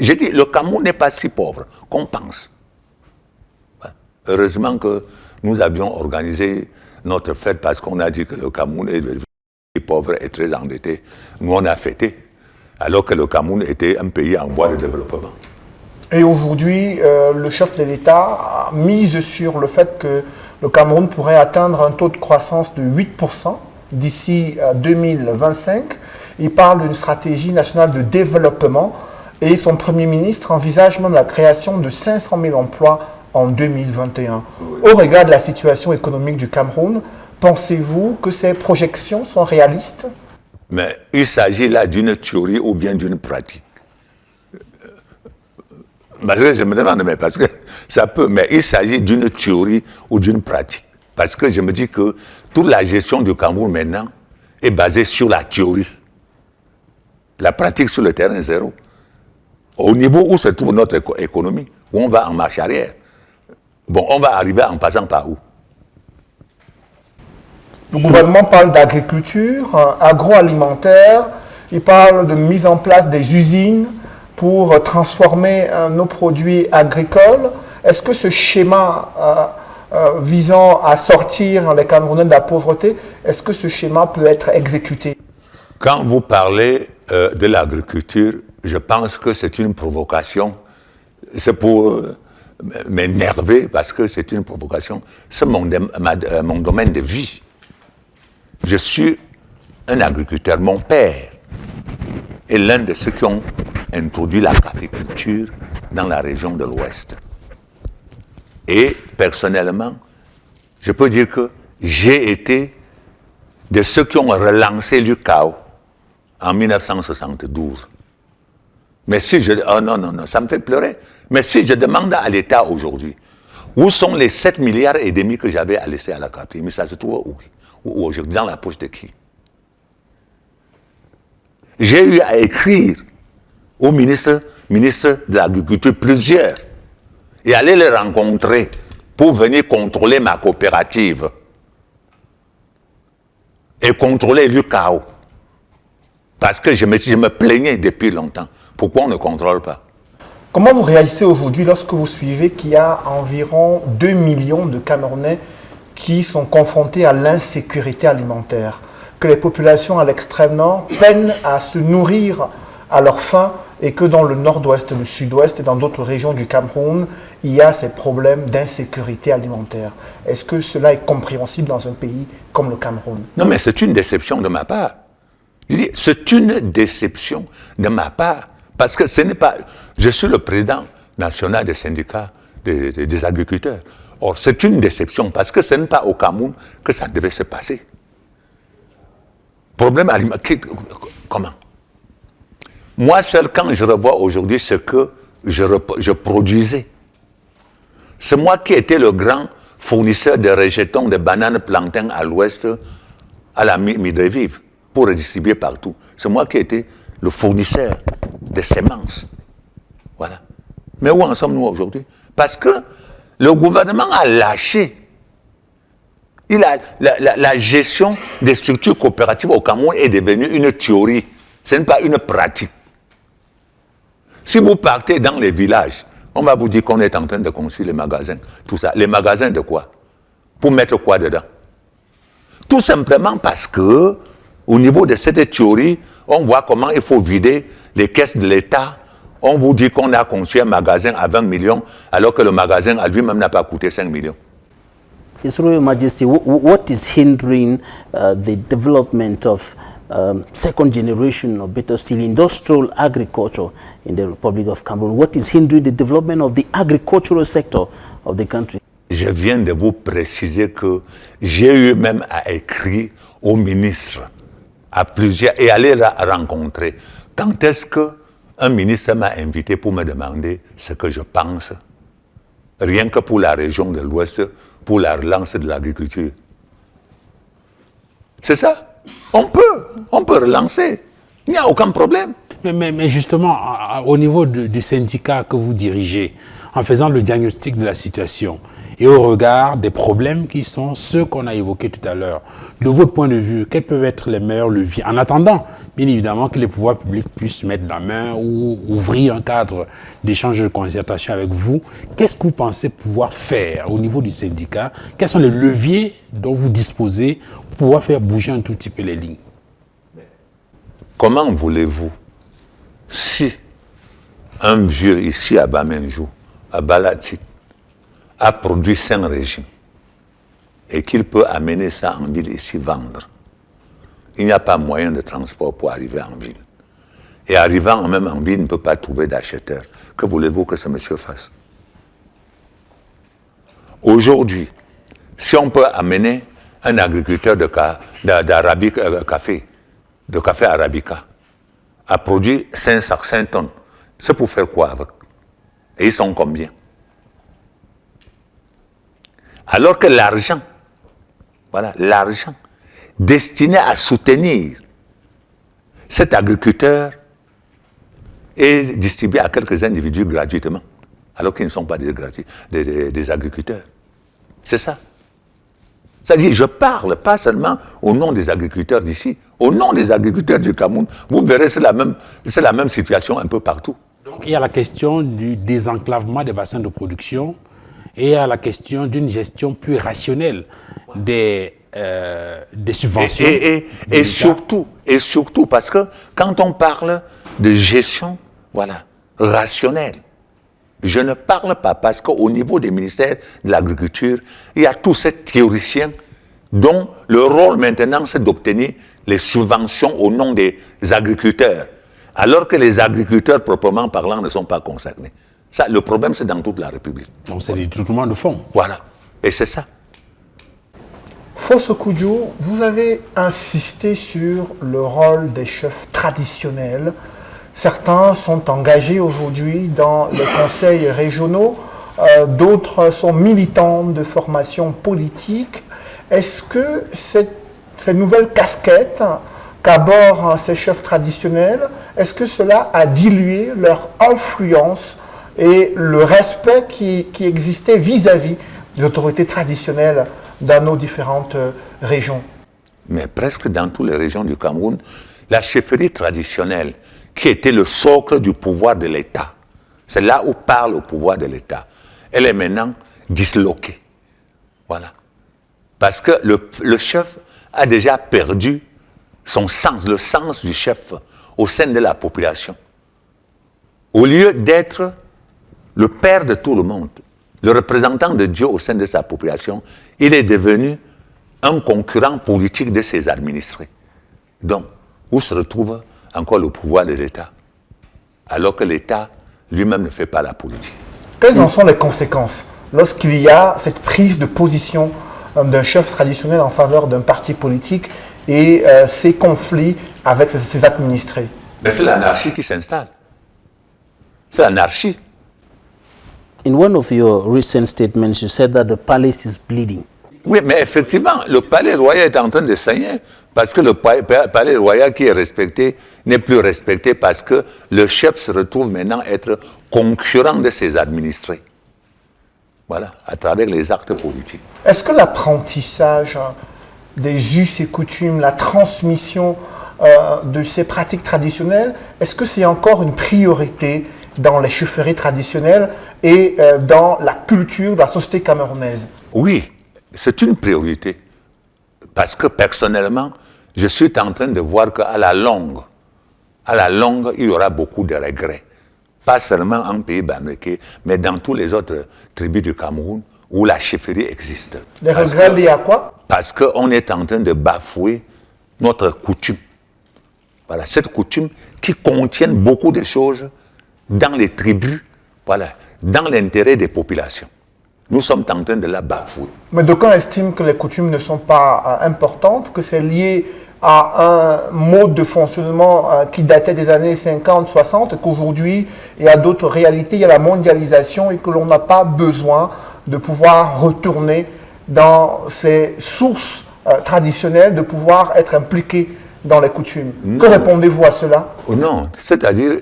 B: J'ai dit, le Cameroun n'est pas si pauvre qu'on pense. Heureusement que nous avions organisé notre fête parce qu'on a dit que le Cameroun est pauvre et très endetté. Nous, on a fêté, alors que le Cameroun était un pays en voie de développement.
A: Et aujourd'hui, le chef de l'État mise sur le fait que le Cameroun pourrait atteindre un taux de croissance de 8% d'ici 2025. Il parle d'une stratégie nationale de développement et son Premier ministre envisage même la création de 500 000 emplois en 2021. Au regard de la situation économique du Cameroun, pensez-vous que ces projections sont réalistes?
B: Mais il s'agit là d'une théorie ou bien d'une pratique. Parce que je me demande, mais parce que ça peut, mais il s'agit d'une théorie ou d'une pratique. Parce que je me dis que toute la gestion du Cameroun maintenant est basée sur la théorie. La pratique sur le terrain zéro. Au niveau où se trouve notre économie, où on va en marche arrière. Bon, on va arriver en passant par où?
A: Le gouvernement parle d'agriculture, agroalimentaire, il parle de mise en place des usines pour transformer nos produits agricoles. Est-ce que ce schéma visant à sortir les Camerounais de la pauvreté, est-ce que ce schéma peut être exécuté?
B: Quand vous parlez de l'agriculture, je pense que c'est une provocation. C'est pour m'énerver parce que c'est une provocation. C'est mon domaine de vie. Je suis un agriculteur. Mon père est l'un de ceux qui ont introduit la caféiculture dans la région de l'Ouest. Et personnellement, je peux dire que j'ai été de ceux qui ont relancé l'UCAO en 1972. Mais si je... Oh non, ça me fait pleurer. Mais si je demande à l'État aujourd'hui, où sont les 7 milliards et demi que j'avais à laisser à la capitale? Mais ça se trouve où aujourd'hui? Dans la poche de qui? J'ai eu à écrire au ministre de l'Agriculture plusieurs et aller les rencontrer pour venir contrôler ma coopérative et contrôler l'UCAO. Parce que je me plaignais depuis longtemps. Pourquoi on ne contrôle pas?
A: Comment vous réagissez aujourd'hui lorsque vous suivez qu'il y a environ 2 millions de Camerounais qui sont confrontés à l'insécurité alimentaire, que les populations à l'extrême nord peinent à se nourrir à leur faim et que dans le nord-ouest, le sud-ouest et dans d'autres régions du Cameroun, il y a ces problèmes d'insécurité alimentaire. Est-ce que cela est compréhensible dans un pays comme le Cameroun?
B: Non, mais c'est une déception de ma part. Je dis, c'est une déception de ma part. Parce que ce n'est pas... Je suis le président national des syndicats des agriculteurs. Or, c'est une déception parce que ce n'est pas au Cameroun que ça devait se passer. Problème alimentaire... Comment? Moi seul, quand je revois aujourd'hui ce que je produisais, c'est moi qui étais le grand fournisseur de rejetons de bananes plantains à l'ouest, à la Midrevive, pour redistribuer partout. C'est moi qui étais le fournisseur de semences. Voilà. Mais où en sommes-nous aujourd'hui? Parce que le gouvernement a lâché. La gestion des structures coopératives au Cameroun est devenue une théorie. Ce n'est pas une pratique. Si vous partez dans les villages, on va vous dire qu'on est en train de construire les magasins. Tout ça. Les magasins de quoi? Pour mettre quoi dedans? Tout simplement parce que, au niveau de cette théorie, on voit comment il faut vider les caisses de l'État. On vous dit qu'on a construit un magasin à 20 millions, alors que le magasin à lui-même n'a pas coûté 5 millions.
C: His Royal Majesty, what is hindering the development of second generation, or better still, industrial agriculture in the Republic of Cameroon? What is hindering the development of the agricultural sector of the country?
B: Je viens de vous préciser que j'ai eu même à écrire au ministre, à plusieurs, et aller la rencontrer. Quand est-ce qu'un ministre m'a invité pour me demander ce que je pense rien que pour la région de l'Ouest, pour la relance de l'agriculture. C'est ça. On peut relancer. Il n'y a aucun problème.
D: Mais justement, au niveau du syndicat que vous dirigez, en faisant le diagnostic de la situation et au regard des problèmes qui sont ceux qu'on a évoqués tout à l'heure, de votre point de vue, quels peuvent être les meilleurs leviers? En attendant, bien évidemment, que les pouvoirs publics puissent mettre la main ou ouvrir un cadre d'échange de concertation avec vous, qu'est-ce que vous pensez pouvoir faire au niveau du syndicat? Quels sont les leviers dont vous disposez pour pouvoir faire bouger un tout petit peu les lignes?
B: Comment voulez-vous, si un vieux ici à Bamenjou, à Balatit, a produit 5 régimes et qu'il peut amener ça en ville ici vendre, il n'y a pas moyen de transport pour arriver en ville. Et arrivant même en ville, il ne peut pas trouver d'acheteur. Que voulez-vous que ce monsieur fasse? Aujourd'hui, si on peut amener un agriculteur de café arabica, a produit 500 tonnes, c'est pour faire quoi avec? Et ils sont combien? Alors que l'argent, voilà, l'argent destiné à soutenir cet agriculteur est distribué à quelques individus gratuitement, alors qu'ils ne sont pas des agriculteurs. C'est ça. C'est-à-dire, je parle pas seulement au nom des agriculteurs d'ici, au nom des agriculteurs du Cameroun. Vous verrez, c'est la même situation un peu partout.
D: Donc, il y a la question du désenclavement des bassins de production et il y a la question d'une gestion plus rationnelle des subventions.
B: Et surtout, parce que quand on parle de gestion, voilà, rationnelle, je ne parle pas parce qu'au niveau des ministères de l'Agriculture, il y a tous ces théoriciens dont le rôle maintenant c'est d'obtenir les subventions au nom des agriculteurs, alors que les agriculteurs proprement parlant ne sont pas concernés. Ça, le problème c'est dans toute la République.
D: Donc c'est le détournement de fonds.
B: Voilà, et c'est ça.
A: Fosso Kudjo, vous avez insisté sur le rôle des chefs traditionnels. Certains sont engagés aujourd'hui dans les conseils régionaux, d'autres sont militants de formation politique. Est-ce que ces nouvelles casquettes qu'abordent ces chefs traditionnels, est-ce que cela a dilué leur influence et le respect qui existait vis-à-vis des autorités traditionnelles dans nos différentes régions?
B: Mais presque dans toutes les régions du Cameroun, la chefferie traditionnelle, qui était le socle du pouvoir de l'État, c'est là où parle le pouvoir de l'État, elle est maintenant disloquée. Voilà. Parce que le chef a déjà perdu son sens, le sens du chef au sein de la population. Au lieu d'être le père de tout le monde, le représentant de Dieu au sein de sa population, il est devenu un concurrent politique de ses administrés. Donc, où se retrouve encore le pouvoir de l'État, alors que l'État lui-même ne fait pas la politique?
A: Quelles en sont les conséquences lorsqu'il y a cette prise de position d'un chef traditionnel en faveur d'un parti politique et ces conflits avec ses administrés?
B: Mais c'est l'anarchie qui s'installe. C'est l'anarchie.
C: In one of your recent statements, you said that the palace is bleeding.
B: Oui, mais effectivement, le palais royal est en train de saigner, parce que le palais royal qui est respecté n'est plus respecté parce que le chef se retrouve maintenant être concurrent de ses administrés. Voilà, à travers les actes politiques.
A: Est-ce que l'apprentissage des us et coutumes, la transmission de ces pratiques traditionnelles, est-ce que c'est encore une priorité dans les chefferies traditionnelles et dans la culture de la société camerounaise?
B: Oui, c'est une priorité. Parce que personnellement, je suis en train de voir qu'à la longue, il y aura beaucoup de regrets. Pas seulement en pays bamléké, mais dans tous les autres tribus du Cameroun où la chefferie existe.
A: Les regrets liés à quoi?
B: Parce qu'on est en train de bafouer notre coutume. Voilà, cette coutume qui contient beaucoup de choses dans les tribus, voilà, dans l'intérêt des populations. Nous sommes en train de la bafouer.
A: Mais d'aucuns estiment que les coutumes ne sont pas importantes, que c'est lié à un mode de fonctionnement qui datait des années 50, 60, qu'aujourd'hui, il y a d'autres réalités, il y a la mondialisation et que l'on n'a pas besoin de pouvoir retourner dans ces sources traditionnelles, de pouvoir être impliqué dans les coutumes.
B: Non.
A: Que répondez-vous à cela?
B: Non, c'est-à-dire,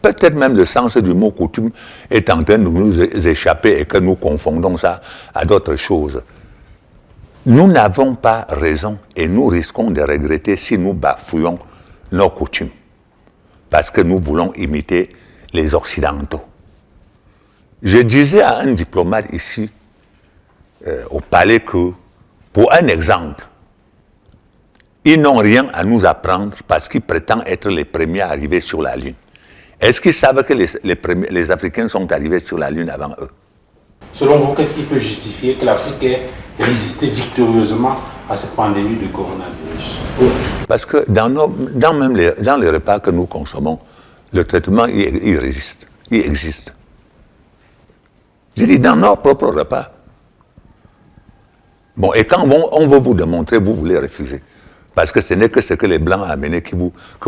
B: peut-être même le sens du mot coutume est en train de nous échapper et que nous confondons ça à d'autres choses. Nous n'avons pas raison et nous risquons de regretter si nous bafouillons nos coutumes, parce que nous voulons imiter les Occidentaux. Je disais à un diplomate ici, au palais, que, pour un exemple, ils n'ont rien à nous apprendre parce qu'ils prétendent être les premiers à arriver sur la Lune. Est-ce qu'ils savent que les Africains sont arrivés sur la Lune avant eux?
D: Selon vous, qu'est-ce qui peut justifier que l'Afrique ait résisté victorieusement à cette pandémie du coronavirus?
B: Parce que dans les repas que nous consommons, le traitement, il résiste, il existe. J'ai dit, dans nos propres repas. Bon, et quand on veut vous démontrer, vous voulez refuser. Parce que ce n'est que ce que les Blancs ont amené que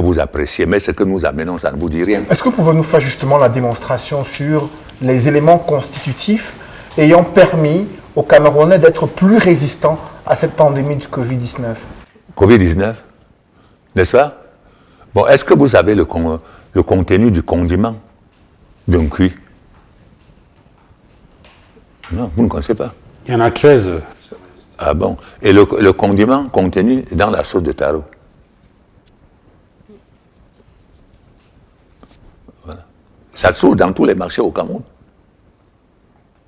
B: vous appréciez. Mais ce que nous amenons, ça ne vous dit rien.
A: Est-ce que vous pouvez nous faire justement la démonstration sur les éléments constitutifs ayant permis aux Camerounais d'être plus résistants à cette pandémie du Covid-19?
B: Covid-19, n'est-ce pas? Bon, est-ce que vous savez le contenu du condiment d'un cuit? Non, vous ne connaissez pas.
D: Il y en a 13.
B: Ah bon? Et le condiment contenu dans la sauce de taro? Voilà. Ça se trouve dans tous les marchés au Cameroun.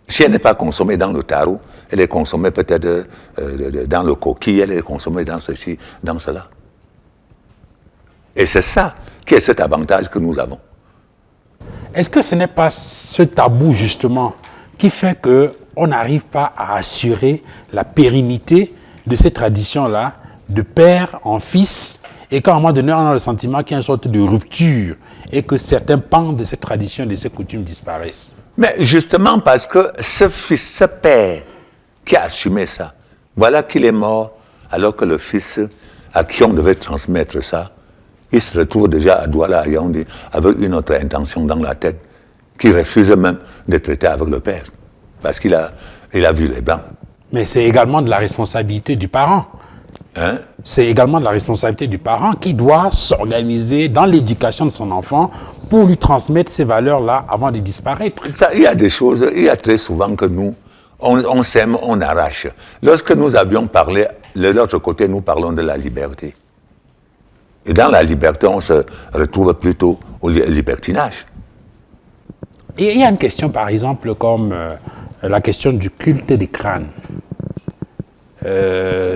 B: Si elle n'est pas consommée dans le taro, elle est consommée peut-être dans le coquille, elle est consommée dans ceci, dans cela. Et c'est ça qui est cet avantage que nous avons.
D: Est-ce que ce n'est pas ce tabou, justement, qui fait qu'on n'arrive pas à assurer la pérennité de ces traditions-là, de père en fils, et qu'à un moment donné, on a le sentiment qu'il y a une sorte de rupture et que certains pans de ces traditions, de ces coutumes disparaissent?
B: Mais justement parce que ce fils, ce père qui a assumé ça, voilà qu'il est mort, alors que le fils à qui on devait transmettre ça, il se retrouve déjà à Douala, à Yaoundé, avec une autre intention dans la tête, qui refuse même de traiter avec le père, parce qu'il a vu les Blancs.
D: Mais c'est également de la responsabilité du parent.
B: Hein?
D: C'est également de la responsabilité du parent qui doit s'organiser dans l'éducation de son enfant pour lui transmettre ces valeurs-là avant de disparaître.
B: Ça, il y a des choses, il y a très souvent que nous, on sème, on arrache. Lorsque nous avions parlé, de l'autre côté, nous parlons de la liberté. Et dans la liberté, on se retrouve plutôt au libertinage.
D: Et il y a une question, par exemple, comme la question du culte des crânes.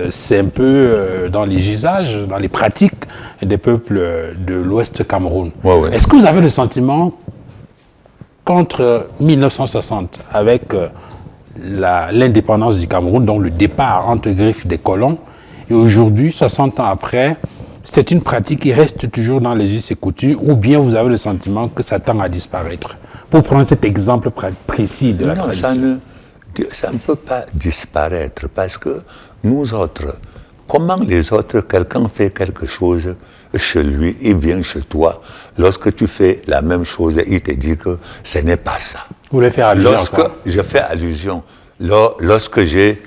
D: C'est un peu dans les usages, dans les pratiques des peuples de l'Ouest Cameroun.
B: Ouais.
D: Est-ce que vous avez le sentiment qu'entre 1960, avec l'indépendance du Cameroun, donc le départ entre griffes des colons, et aujourd'hui, 60 ans après, c'est une pratique qui reste toujours dans les us et coutumes, ou bien vous avez le sentiment que ça tend à disparaître? Pour prendre cet exemple précis de la tradition.
B: Ça ne peut pas disparaître parce que nous autres, comment les autres, quelqu'un fait quelque chose chez lui, il vient chez toi, lorsque tu fais la même chose, il te dit que ce n'est pas ça.
D: Vous voulez faire allusion?
B: Je fais allusion. Lorsque j'ai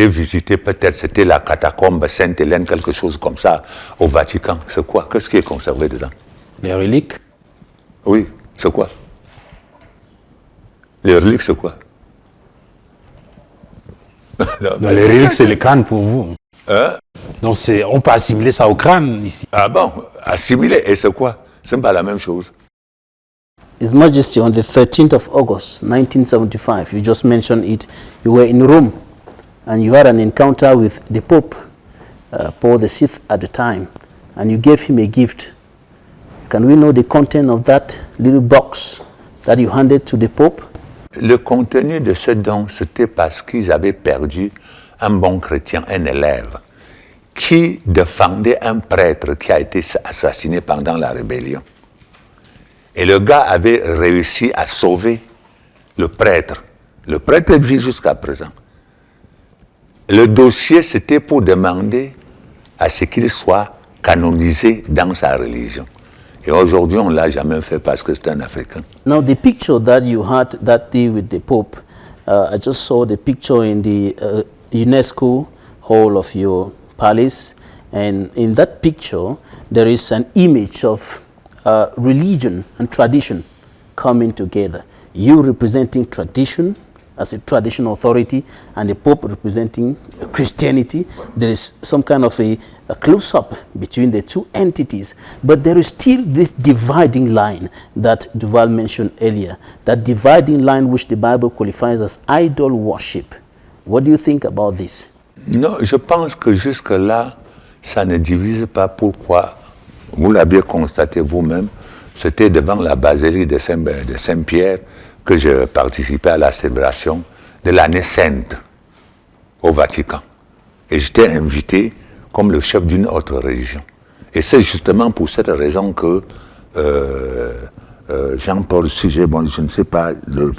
B: visité, peut-être c'était la catacombe Sainte-Hélène, quelque chose comme ça, au Vatican, c'est quoi? Qu'est-ce qui est conservé dedans?
D: Les reliques?
B: Oui, c'est quoi? Les reliques, c'est quoi?
D: Non, les reliques, c'est le crâne pour vous.
B: Hein?
D: Donc on peut assimiler ça au crâne ici.
B: Ah bon? Assimiler, et c'est quoi? C'est pas la même chose.
C: His Majesty, on the 13th of August, 1975, you just mentioned it, you were in Rome and you had an encounter with the Pope, Paul VI at the time, and you gave him a gift. Can we know the content of that little box that you handed to the Pope?
B: Le contenu de ce don, c'était parce qu'ils avaient perdu un bon chrétien, un élève, qui défendait un prêtre qui a été assassiné pendant la rébellion. Et le gars avait réussi à sauver le prêtre. Le prêtre vit jusqu'à présent. Le dossier, c'était pour demander à ce qu'il soit canonisé dans sa religion. Et aujourd'hui, on ne l'a jamais fait parce que c'est un Africain.
C: Now, the picture that you had that day with the Pope, I just saw the picture in the UNESCO hall of your palace. And in that picture, there is an image of religion and tradition coming together. You representing tradition as a traditional authority, and the Pope representing Christianity. There is some kind of a close-up between the two entities, but there is still this dividing line that Duval mentioned earlier, that dividing line which the Bible qualifies as idol worship. What do you think about this?
B: Non, je pense que jusque-là, ça ne divise pas. Pourquoi? Vous l'avez constaté vous-même, c'était devant la basilique de Saint-Pierre que je participais à la célébration de l'année sainte au Vatican. Et j'étais invité comme le chef d'une autre religion. Et c'est justement pour cette raison que Jean-Paul Sujet, bon, je ne sais pas,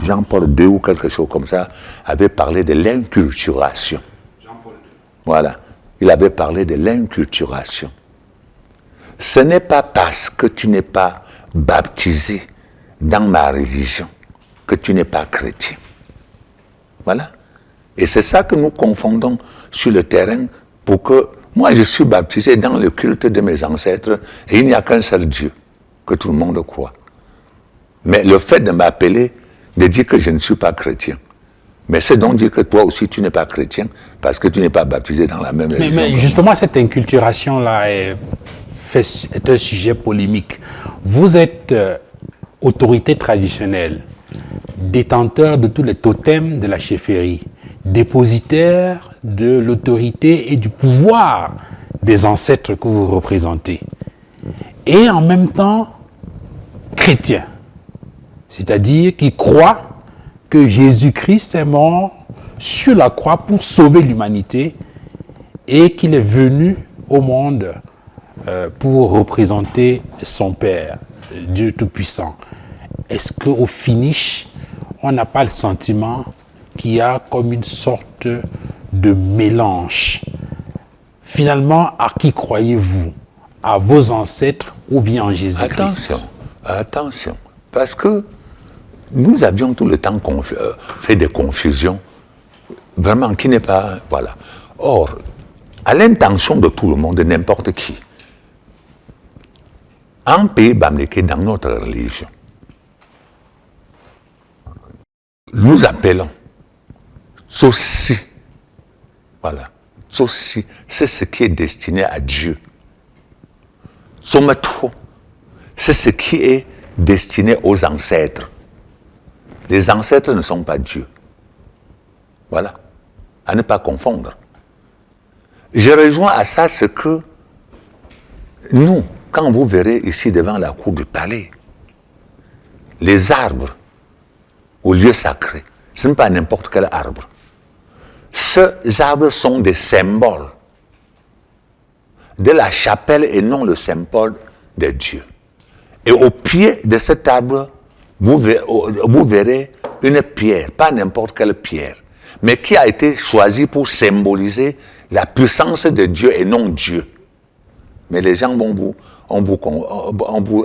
B: Jean-Paul II ou quelque chose comme ça, avait parlé de l'inculturation. Jean-Paul II. Voilà. Il avait parlé de l'inculturation. Ce n'est pas parce que tu n'es pas baptisé dans ma religion que tu n'es pas chrétien. Voilà. Et c'est ça que nous confondons sur le terrain pour que moi je suis baptisé dans le culte de mes ancêtres et il n'y a qu'un seul Dieu que tout le monde croit. Mais le fait de m'appeler, de dire que je ne suis pas chrétien, mais c'est donc dire que toi aussi tu n'es pas chrétien parce que tu n'es pas baptisé dans la même religion.
D: Mais justement cette inculturation-là est un sujet polémique. Vous êtes autorité traditionnelle, détenteur de tous les totems de la chefferie, dépositaire de l'autorité et du pouvoir des ancêtres que vous représentez, et en même temps chrétien, c'est-à-dire qui croit que Jésus-Christ est mort sur la croix pour sauver l'humanité et qu'il est venu au monde pour représenter son Père, Dieu Tout-Puissant. Est-ce qu'au finish, on n'a pas le sentiment qu'il y a comme une sorte de mélange? Finalement, à qui croyez-vous? À vos ancêtres ou bien en Jésus-Christ?
B: Attention, parce que nous avions tout le temps fait des confusions, vraiment qui n'est pas... Voilà. Or, à l'intention de tout le monde, de n'importe qui, en pays bamléké, dans notre religion, nous appelons ceci, voilà, ceci, c'est ce qui est destiné à Dieu. Sometro, c'est ce qui est destiné aux ancêtres. Les ancêtres ne sont pas Dieu. Voilà, à ne pas confondre. Je rejoins à ça ce que nous, quand vous verrez ici devant la cour du palais, les arbres au lieu sacré, ce n'est pas n'importe quel arbre. Ces arbres sont des symboles de la chapelle et non le symbole de Dieu. Et au pied de cet arbre, vous verrez une pierre, pas n'importe quelle pierre, mais qui a été choisie pour symboliser la puissance de Dieu et non Dieu. Mais les gens vont vous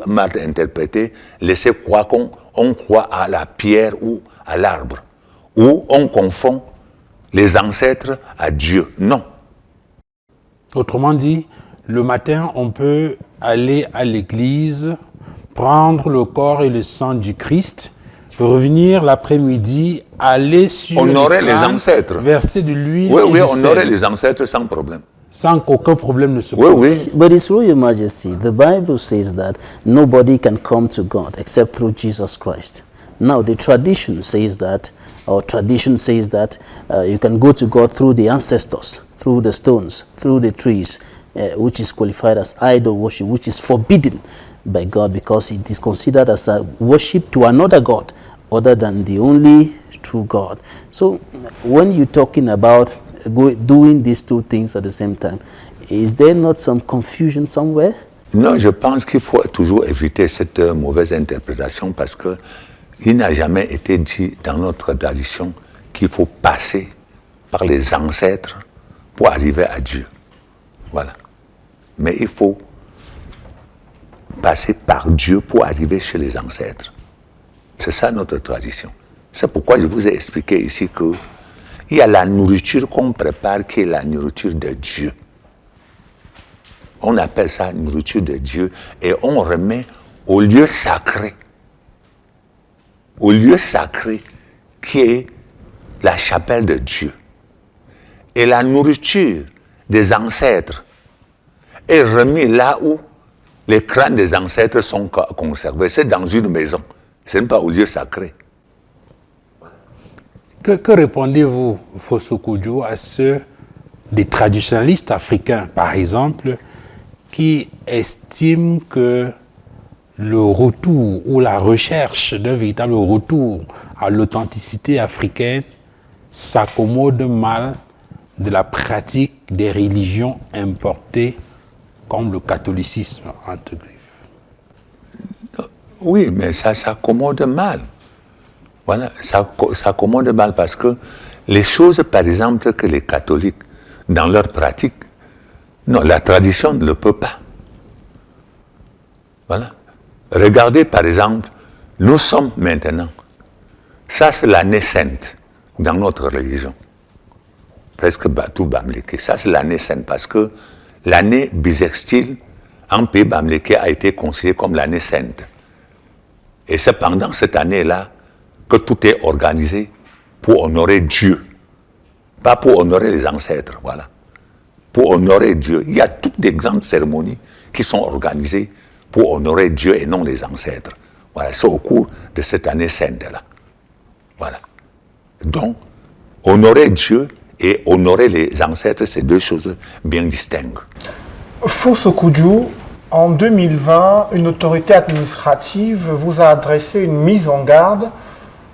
B: mal interpréter, laisser croire qu'on croit à la pierre ou à l'arbre, ou on confond les ancêtres à Dieu. Non.
D: Autrement dit, le matin, on peut aller à l'église, prendre le corps et le sang du Christ, revenir l'après-midi, aller sur
B: honorer les ancêtres,
D: verser de l'huile.
B: Oui, honorer les ancêtres sans problème.
D: Sans qu'aucun problème ne se pose.
B: Oui.
C: But His Royal Majesty, the Bible says that nobody can come to God except through Jesus Christ. Now, the tradition says that you can go to God through the ancestors, through the stones, through the trees, which is qualified as idol worship, which is forbidden by God because it is considered as a worship to another God other than the only true God. So, when you're talking about doing these two things at the same time, is there not some confusion somewhere?
B: Non, je pense qu'il faut toujours éviter cette mauvaise interprétation parce que il n'a jamais été dit dans notre tradition qu'il faut passer par les ancêtres pour arriver à Dieu. Voilà. Mais il faut passer par Dieu pour arriver chez les ancêtres. C'est ça notre tradition. C'est pourquoi je vous ai expliqué ici qu'il y a la nourriture qu'on prépare qui est la nourriture de Dieu. On appelle ça nourriture de Dieu et on remet au lieu sacré. Au lieu sacré qui est la chapelle de Dieu. Et la nourriture des ancêtres est remise là où les crânes des ancêtres sont conservés. C'est dans une maison. Ce n'est pas au lieu sacré.
D: Que répondez-vous, Fosso Kudjo, à ceux des traditionalistes africains, par exemple, qui estiment que le retour ou la recherche d'un véritable retour à l'authenticité africaine s'accommode mal de la pratique des religions importées comme le catholicisme, entre griffes?
B: Oui, mais ça s'accommode mal. Voilà, ça s'accommode mal parce que les choses, par exemple, que les catholiques, dans leur pratique, non, la tradition ne le peut pas. Voilà. Regardez, par exemple, nous sommes maintenant, ça c'est l'année sainte dans notre religion. Presque tout Bamileke. Ça c'est l'année sainte parce que l'année bissextile en pays Bamileke a été considérée comme l'année sainte. Et c'est pendant cette année-là que tout est organisé pour honorer Dieu. Pas pour honorer les ancêtres, voilà. Pour honorer Dieu. Il y a toutes des grandes cérémonies qui sont organisées pour honorer Dieu et non les ancêtres. Voilà, c'est au cours de cette année sainte-là. Voilà. Donc, honorer Dieu et honorer les ancêtres, c'est deux choses bien distinctes.
A: Fosso Kudjo, en 2020, une autorité administrative vous a adressé une mise en garde,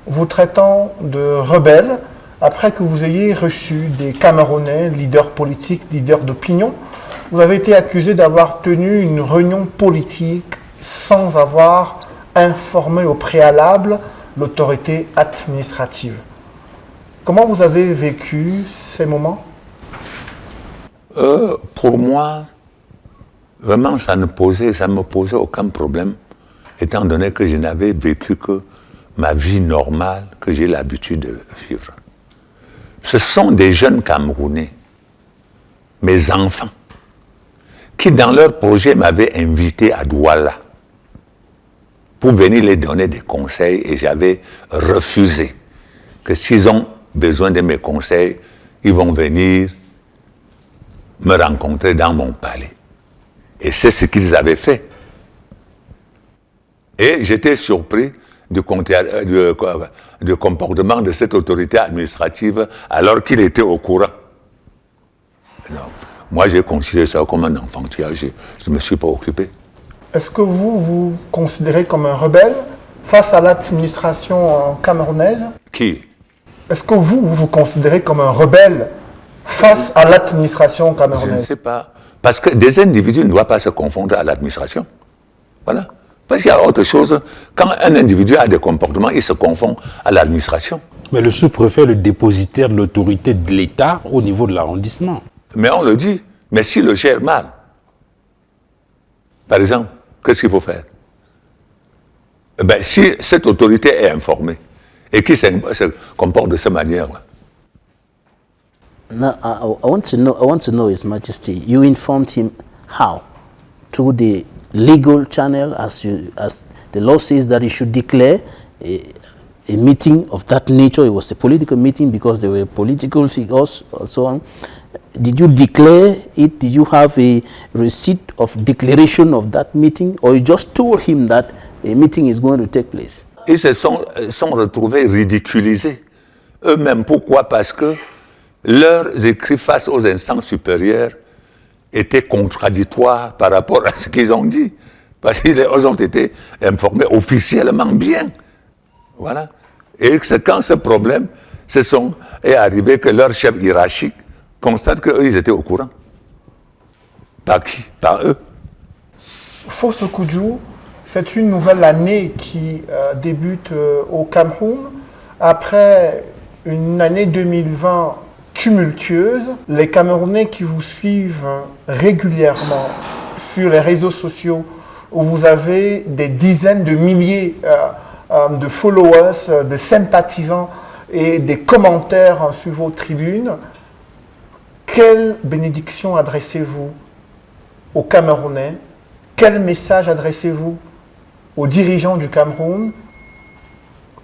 A: vous traitant de rebelle, après que vous ayez reçu des Camerounais, leaders politiques, leaders d'opinion. Vous avez été accusé d'avoir tenu une réunion politique sans avoir informé au préalable l'autorité administrative. Comment vous avez vécu ces moments?
B: Pour moi, vraiment, ça ne me posait aucun problème, étant donné que je n'avais vécu que ma vie normale que j'ai l'habitude de vivre. Ce sont des jeunes Camerounais, mes enfants, qui dans leur projet m'avaient invité à Douala pour venir les donner des conseils et j'avais refusé que s'ils ont besoin de mes conseils, ils vont venir me rencontrer dans mon palais. Et c'est ce qu'ils avaient fait. Et j'étais surpris du comportement de cette autorité administrative alors qu'il était au courant. Alors, moi, j'ai considéré ça comme un enfantillage. Je ne me suis pas occupé.
A: Est-ce que vous vous considérez comme un rebelle face à l'administration camerounaise?
B: Qui?
A: Est-ce que vous vous considérez comme un rebelle face à l'administration camerounaise?
B: Je ne sais pas. Parce que des individus ne doivent pas se confondre à l'administration. Voilà. Parce qu'il y a autre chose. Quand un individu a des comportements, il se confond à l'administration.
D: Mais le sous-préfet est le dépositaire de l'autorité de l'État au niveau de l'arrondissement.
B: Mais on le dit. Mais s'il le gère mal, par exemple, qu'est-ce qu'il faut faire? Ben, si cette autorité est informée et qui se comporte de cette manière.
C: Now, I want to know, His Majesty, you informed him how? Through the legal channel, as the law says that he should declare a meeting of that nature. It was a political meeting because there were political figures and so on. Did you declare it? Did you have a receipt of declaration of that meeting? Or you just told him that a meeting is going to take place?
B: Ils se sont retrouvés ridiculisés eux-mêmes. Pourquoi? Parce que leurs écrits face aux instances supérieures étaient contradictoires par rapport à ce qu'ils ont dit. Parce qu'ils ont été informés officiellement bien. Voilà. Et c'est quand ce problème est arrivé que leur chef hiérarchique constate qu'eux, ils étaient au courant. Par qui? Par eux.
A: Fosso Kudjo, c'est une nouvelle année qui débute au Cameroun. Après une année 2020 tumultueuse. Les Camerounais qui vous suivent régulièrement sur les réseaux sociaux, où vous avez des dizaines de milliers de followers, de sympathisants et des commentaires sur vos tribunes, quelle bénédiction adressez-vous aux Camerounais? Quel message adressez-vous aux dirigeants du Cameroun?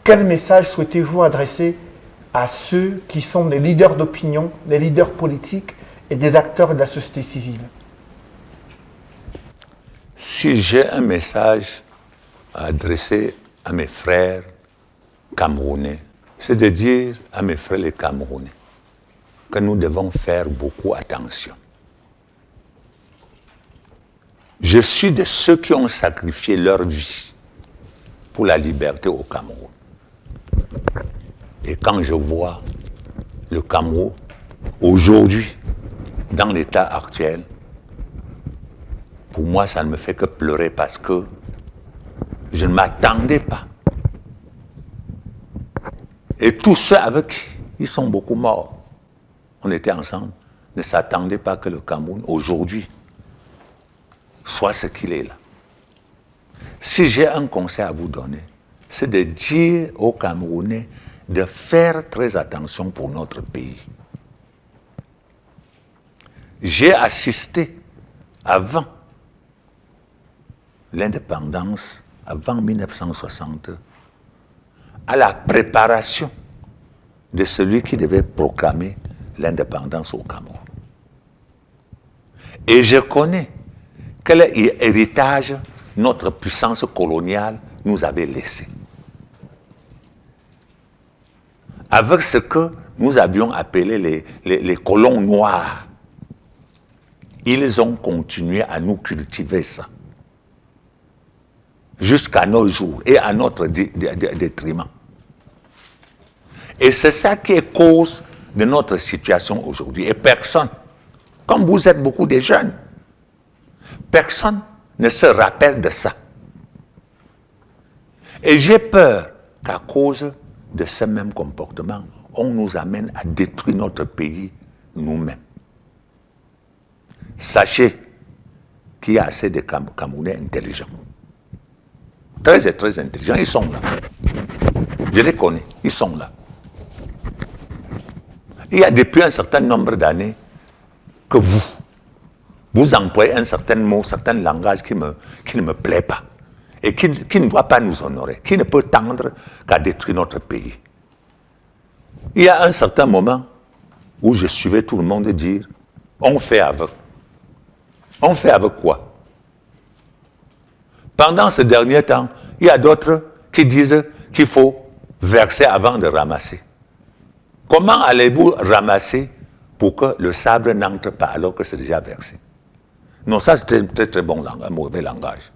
A: Quel message souhaitez-vous adresser à ceux qui sont des leaders d'opinion, des leaders politiques et des acteurs de la société civile?
B: Si j'ai un message à adresser à mes frères camerounais, c'est de dire à mes frères les Camerounais que nous devons faire beaucoup attention. Je suis de ceux qui ont sacrifié leur vie pour la liberté au Cameroun. Et quand je vois le Cameroun aujourd'hui, dans l'état actuel, pour moi, ça ne me fait que pleurer parce que je ne m'attendais pas. Et tous ceux avec qui ils sont beaucoup morts, on était ensemble, ne s'attendaient pas que le Cameroun, aujourd'hui, soit ce qu'il est là. Si j'ai un conseil à vous donner, c'est de dire aux Camerounais de faire très attention pour notre pays. J'ai assisté avant l'indépendance, avant 1960, à la préparation de celui qui devait proclamer l'indépendance au Cameroun. Et je connais quel héritage notre puissance coloniale nous avait laissé. Avec ce que nous avions appelé les colons noirs, ils ont continué à nous cultiver ça. Jusqu'à nos jours et à notre détriment. Et c'est ça qui est cause de notre situation aujourd'hui. Et personne, comme vous êtes beaucoup de jeunes, personne ne se rappelle de ça. Et j'ai peur qu'à cause de ce même comportement, on nous amène à détruire notre pays nous-mêmes. Sachez qu'il y a assez de Camerounais intelligents. Très intelligents, ils sont là. Je les connais, ils sont là. Il y a depuis un certain nombre d'années que vous employez un certain mot, un certain langage qui ne me plaît pas et qui ne doit pas nous honorer, qui ne peut tendre qu'à détruire notre pays. Il y a un certain moment où je suivais tout le monde dire « on fait avec ». On fait avec quoi? Pendant ce dernier temps, il y a d'autres qui disent qu'il faut verser avant de ramasser. Comment allez-vous ramasser pour que le sable n'entre pas alors que c'est déjà versé? Non, ça c'est un très très bon langage, un mauvais langage.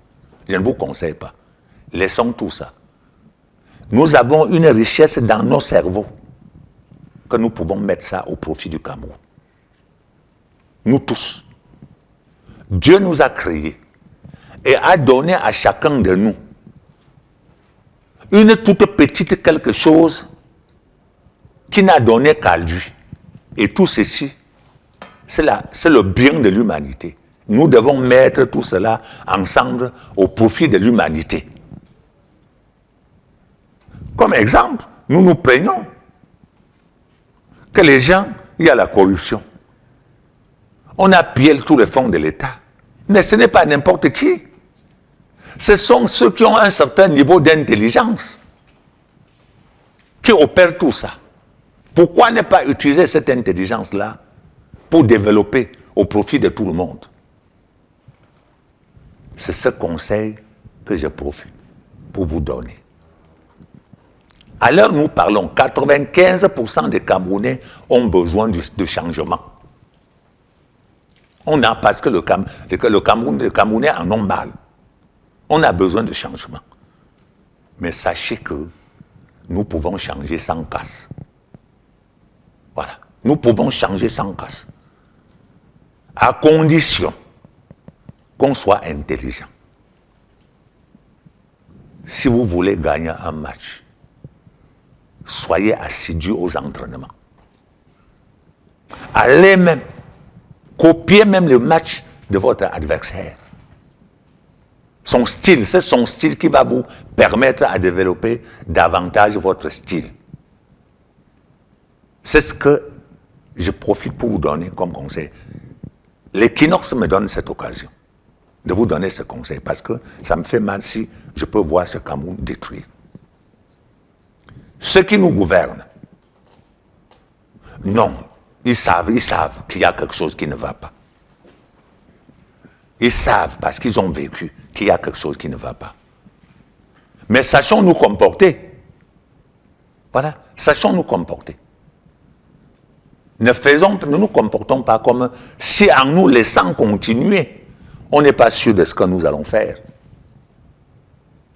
B: Je ne vous conseille pas. Laissons tout ça. Nous avons une richesse dans nos cerveaux que nous pouvons mettre ça au profit du Cameroun. Nous tous. Dieu nous a créés et a donné à chacun de nous une toute petite quelque chose qui n'a donné qu'à lui. Et tout ceci, c'est le bien de l'humanité. Nous devons mettre tout cela ensemble au profit de l'humanité. Comme exemple, nous nous plaignons que les gens, il y a la corruption. On a pillé tous les fonds de l'État. Mais ce n'est pas n'importe qui. Ce sont ceux qui ont un certain niveau d'intelligence qui opèrent tout ça. Pourquoi ne pas utiliser cette intelligence-là pour développer au profit de tout le monde? C'est ce conseil que je profite pour vous donner. À l'heure où nous parlons, 95% des Camerounais ont besoin de changement. Parce que les Camerounais en ont mal. On a besoin de changement. Mais sachez que nous pouvons changer sans casse. Voilà. Nous pouvons changer sans casse. À condition qu'on soit intelligent. Si vous voulez gagner un match, soyez assidus aux entraînements. Allez même copier même le match de votre adversaire. Son style, c'est son style qui va vous permettre à développer davantage votre style. C'est ce que je profite pour vous donner comme conseil. L'équinoxe me donne cette occasion de vous donner ce conseil parce que ça me fait mal si je peux voir ce Cameroun détruire. Ceux qui nous gouvernent, non, ils savent qu'il y a quelque chose qui ne va pas. Ils savent, parce qu'ils ont vécu, qu'il y a quelque chose qui ne va pas. Mais sachons nous comporter. Voilà, sachons nous comporter. Ne nous comportons pas comme si en nous laissant continuer, on n'est pas sûr de ce que nous allons faire.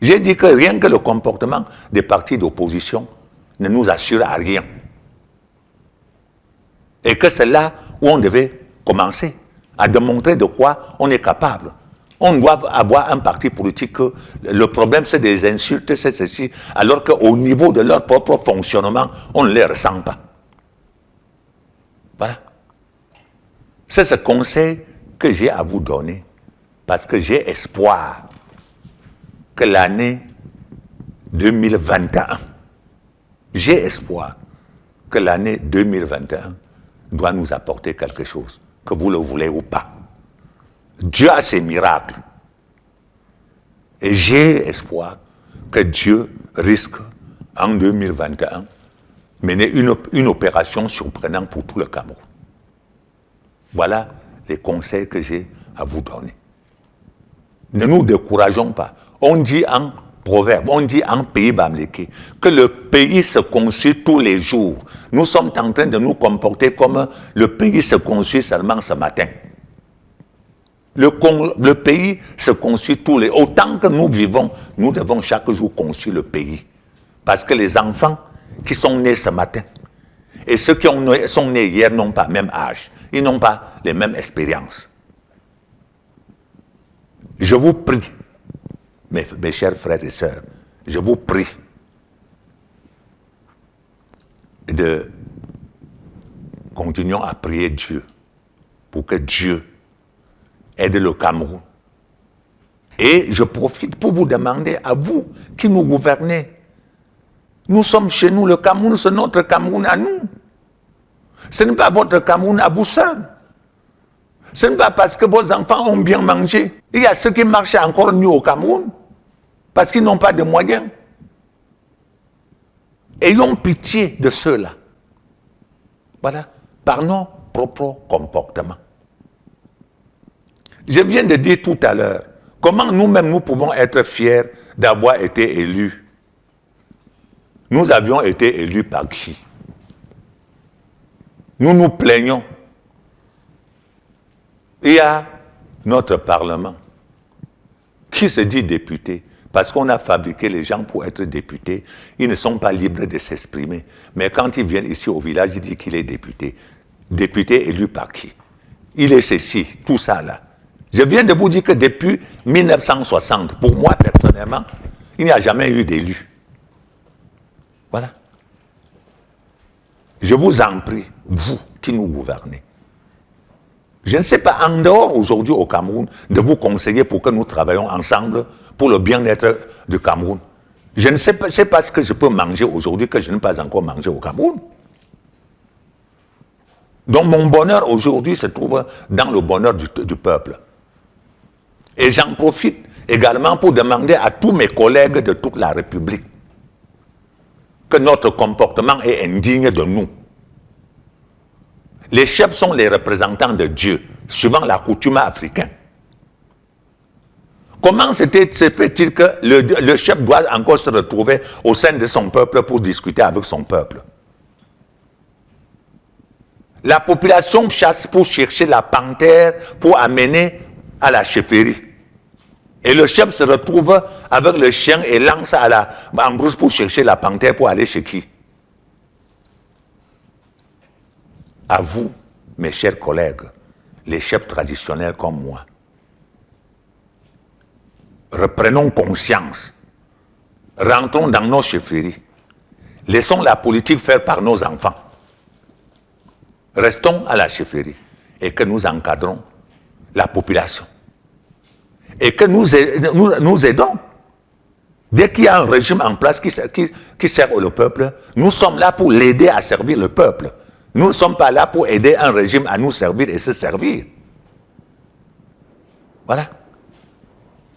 B: J'ai dit que rien que le comportement des partis d'opposition ne nous assure à rien. Et que c'est là où on devait commencer à démontrer de quoi on est capable. On doit avoir un parti politique que le problème c'est des insultes, c'est ceci, alors qu'au niveau de leur propre fonctionnement, on ne les ressent pas. Voilà. C'est ce conseil que j'ai à vous donner, parce que j'ai espoir que l'année 2021, j'ai espoir que l'année 2021 doit nous apporter quelque chose, que vous le voulez ou pas. Dieu a ses miracles. Et j'ai espoir que Dieu risque, en 2021, mener une opération surprenante pour tout le Cameroun. Voilà les conseils que j'ai à vous donner. Ne nous décourageons pas. On dit en proverbe, on dit en pays bamléké, que le pays se construit tous les jours. Nous sommes en train de nous comporter comme le pays se construit seulement ce matin. Le pays se construit tous les jours. Autant que nous vivons, nous devons chaque jour construire le pays. Parce que les enfants qui sont nés ce matin et ceux qui sont nés hier n'ont pas le même âge. Ils n'ont pas les mêmes expériences. Je vous prie, mes chers frères et sœurs, je vous prie de continuer à prier Dieu pour que Dieu aide le Cameroun. Et je profite pour vous demander à vous qui nous gouvernez. Nous sommes chez nous, le Cameroun, c'est notre Cameroun à nous. Ce n'est pas votre Cameroun à vous seul. Ce n'est pas parce que vos enfants ont bien mangé. Il y a ceux qui marchent encore nus au Cameroun parce qu'ils n'ont pas de moyens. Ayons pitié de ceux-là. Voilà, par nos propres comportements. Je viens de dire tout à l'heure, comment nous-mêmes nous pouvons être fiers d'avoir été élus. Nous avions été élus par qui? Nous nous plaignons. Il y a notre Parlement qui se dit député, parce qu'on a fabriqué les gens pour être députés. Ils ne sont pas libres de s'exprimer. Mais quand ils viennent ici au village, ils disent qu'il est député. Député élu par qui? Il est ceci, tout ça là. Je viens de vous dire que depuis 1960, pour moi personnellement, il n'y a jamais eu d'élu. Voilà. Je vous en prie, vous qui nous gouvernez. Je ne sais pas, en dehors aujourd'hui au Cameroun, de vous conseiller pour que nous travaillions ensemble pour le bien-être du Cameroun. Je ne sais pas, c'est pas ce que je peux manger aujourd'hui que je n'ai pas encore mangé au Cameroun. Donc mon bonheur aujourd'hui se trouve dans le bonheur du peuple. Et j'en profite également pour demander à tous mes collègues de toute la République que notre comportement est indigne de nous. Les chefs sont les représentants de Dieu, suivant la coutume africaine. Comment se fait-il que le chef doit encore se retrouver au sein de son peuple pour discuter avec son peuple? La population chasse pour chercher la panthère pour amener à la chefferie. Et le chef se retrouve avec le chien et lance en brousse pour chercher la panthère pour aller chez qui? À vous, mes chers collègues, les chefs traditionnels comme moi, reprenons conscience, rentrons dans nos chefferies, laissons la politique faire par nos enfants. restons à la chefferie et que nous encadrons la population. Et que nous aidons. Dès qu'il y a un régime en place qui sert le peuple, nous sommes là pour l'aider à servir le peuple. Nous ne sommes pas là pour aider un régime à nous servir et se servir. Voilà.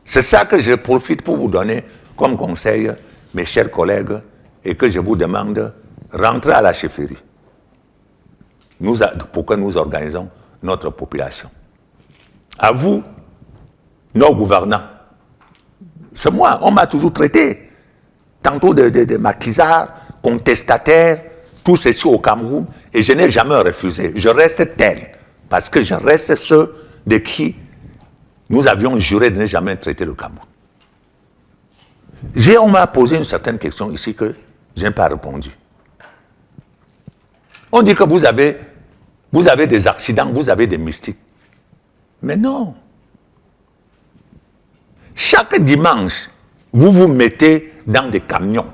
B: C'est ça que je profite pour vous donner comme conseil, mes chers collègues, et que je vous demande, rentrez à la chefferie pour que nous organisons notre population. À vous, nos gouvernants. C'est moi, on m'a toujours traité, tantôt de maquisard, contestataire, tout ceci au Cameroun, et je n'ai jamais refusé. Je reste tel, parce que je reste ceux de qui nous avions juré de ne jamais traiter le Cameroun. On m'a posé une certaine question ici que je n'ai pas répondu. On dit que vous avez des accidents, vous avez des mystiques. Mais non. Chaque dimanche, vous vous mettez dans des camions,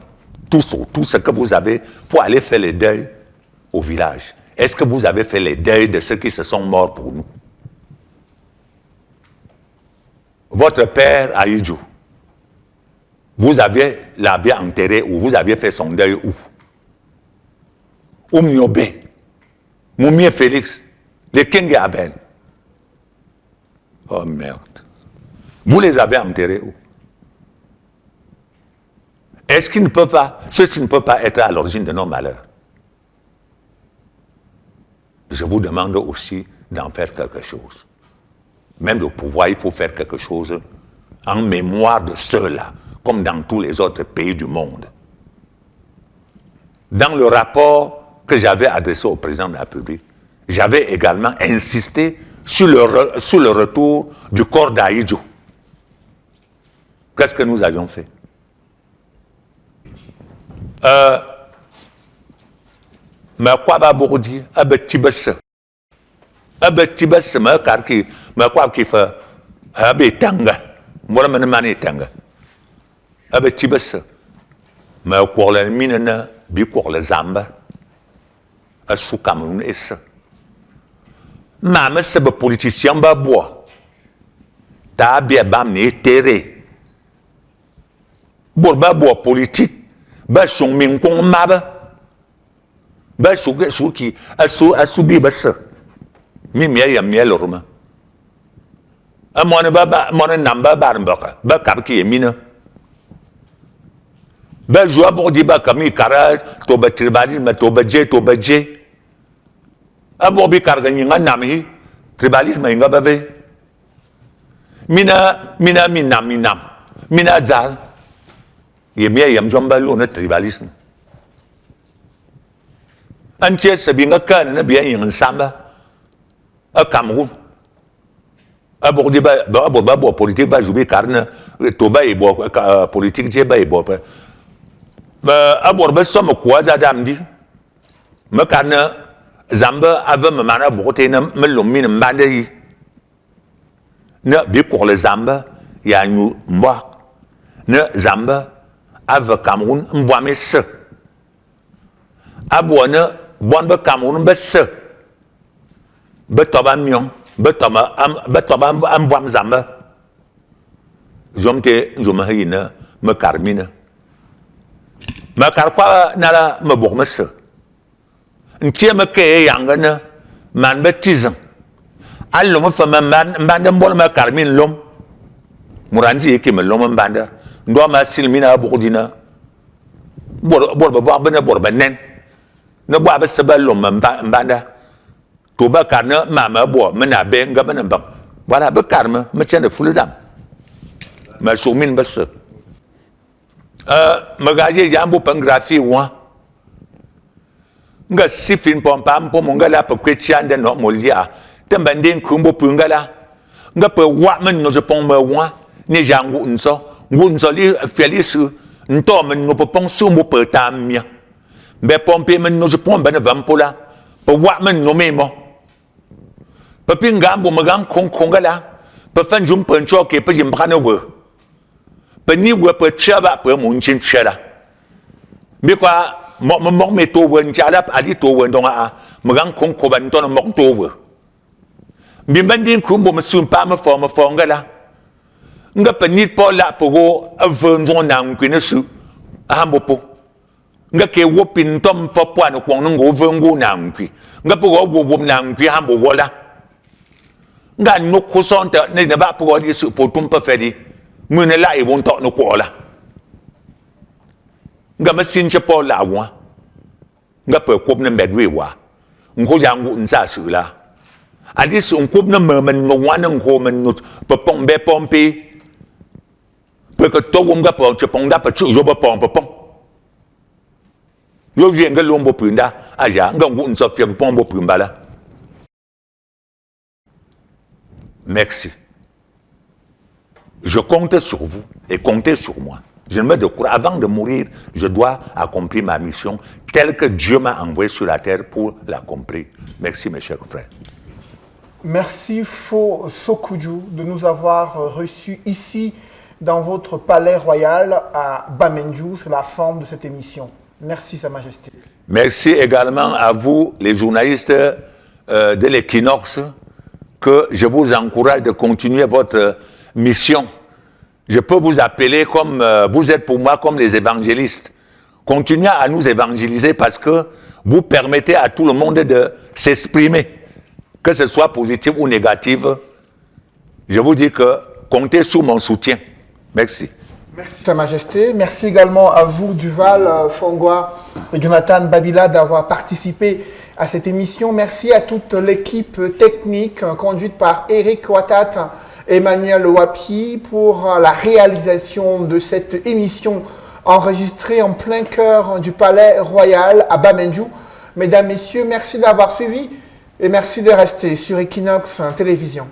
B: tout ce que vous avez, pour aller faire les deuils au village. Est-ce que vous avez fait les deuils de ceux qui se sont morts pour nous? Votre père à Idjou, vous l'avez enterré ou vous aviez fait son deuil où? Oumniobe, Moumie Félix, les King Abel. Oh merde. Vous les avez enterrés où? Est-ce qu'ils ne peuvent pas, ceux-ci ne peuvent pas être à l'origine de nos malheurs? Je vous demande aussi d'en faire quelque chose. Même le pouvoir, il faut faire quelque chose en mémoire de ceux-là, comme dans tous les autres pays du monde. Dans le rapport que j'avais adressé au président de la République, j'avais également insisté sur le retour du corps d'Aïdjou. Qu'est-ce que nous avions fait? Mais quoi va vous dire? Abetibes, me karki, me quoi qui fait? Abetanga, moi me mani tanga. Abetibes, me quoi le minena, bi quoi le zamba, a sous Cameroun et ça. Maman, c'est le politicien babois. T'as bien bamné terré. Bourba bois politique, ba son min kong maba. Ba sou qui a subi bassa. Mi miel roma. A mon namba barmbaka, ba kabki emina. Ba joua pour dire ba kami kara, toba tribalisme, toba dje. A bobi karga nga nami, tribalisme nga bave. Minam. Mina zal. Yemia yam jomba lo na tribalisme. Anche se binga kan na bien yin samba. A Cameroun. A bordi ba politique ba jouer carne toba e bo politique je ba e bo. Ba a borba somme quoi za damdi. Me carne zamba ave me mana bote na me lomine mbande yi. Ne bi pour les zamba ya ñu mbok. Ne zamba ave Cameroun mbwame se. Abouane bon be Cameroun be se. Be toba mion, be toba am vwam zamba. Jomte hina me carmine. Me carquois nala me bourme se. Ntie me ke yangana man be tizan. Allo me fama man mbande mbol me carmine lom. Muranzi ki me lom mbande. Ndo ma silmina bourdina. Bor be voir bene bor be nen. Ne bois be seba lom mbanda. Toba karne mama bo mena be ngabana bam. Voilà be karme me tient de foule zam. Ma choumine be se. Magaje jambo pangrafi wa. Nga sifin pompam po mongala pe kwetian de no molia. Tembandin kumbo pungala. Nga pe wa men no je pon me wa. Ni jangu unso. Ngunso li felisu. Nto men no pe pon sumbo pe tamia. Be pompe men no je pon bana vampola. Pe wa men no memo. Pe pingambo magam kongala. Pe fanjum pencho ke pe jimbrane we. Pe ni we pe chaba pe munchin chela. Me kwa mo me to wen chala ali to wen donga a m'gan kon ko ban ton mok to we mi bandin ku mo sum pa ma fo ngala nga panit po la po avon zon nan ku ne su ambo po nga ke wopin tom fo po an ko ngo vengo nan ku nga po wo nan ku ambo wola nga no ko sonta ne ba po di su fo tum pa fedi mu ne la e won to no ko la nga ma sin che po la wa nga pe ko ne medwe wa ngo jangu nsa su la adis on ko ne me men no wa ne ngo men no pe pom be pompi pe que to wom ga po che pong da pa chu yo ba pom pa pom yo vien ga lombo punda aja nga ngu nsa fie pom bo pumba la. Merci. Je compte sur vous et comptez sur moi. Je ne me décourage. Avant de mourir, je dois accomplir ma mission telle que Dieu m'a envoyé sur la terre pour l'accomplir. Merci mes chers frères.
A: Merci Fo Sokudju de nous avoir reçus ici dans votre palais royal à Bamenju. C'est la fin de cette émission. Merci Sa Majesté.
B: Merci également à vous, les journalistes de l'Équinoxe, que je vous encourage de continuer votre mission. Je peux vous appeler comme, vous êtes pour moi comme les évangélistes. Continuez à nous évangéliser parce que vous permettez à tout le monde de s'exprimer, que ce soit positif ou négatif. Je vous dis que comptez sur mon soutien. Merci.
A: Merci Sa Majesté. Merci également à vous, Duval Fongwa et Jonathan Babila, d'avoir participé à cette émission. Merci à toute l'équipe technique conduite par Eric Ouattat, Emmanuel Wapi pour la réalisation de cette émission enregistrée en plein cœur du Palais Royal à Bamenju. Mesdames, Messieurs, merci d'avoir suivi et merci de rester sur Equinox Télévision.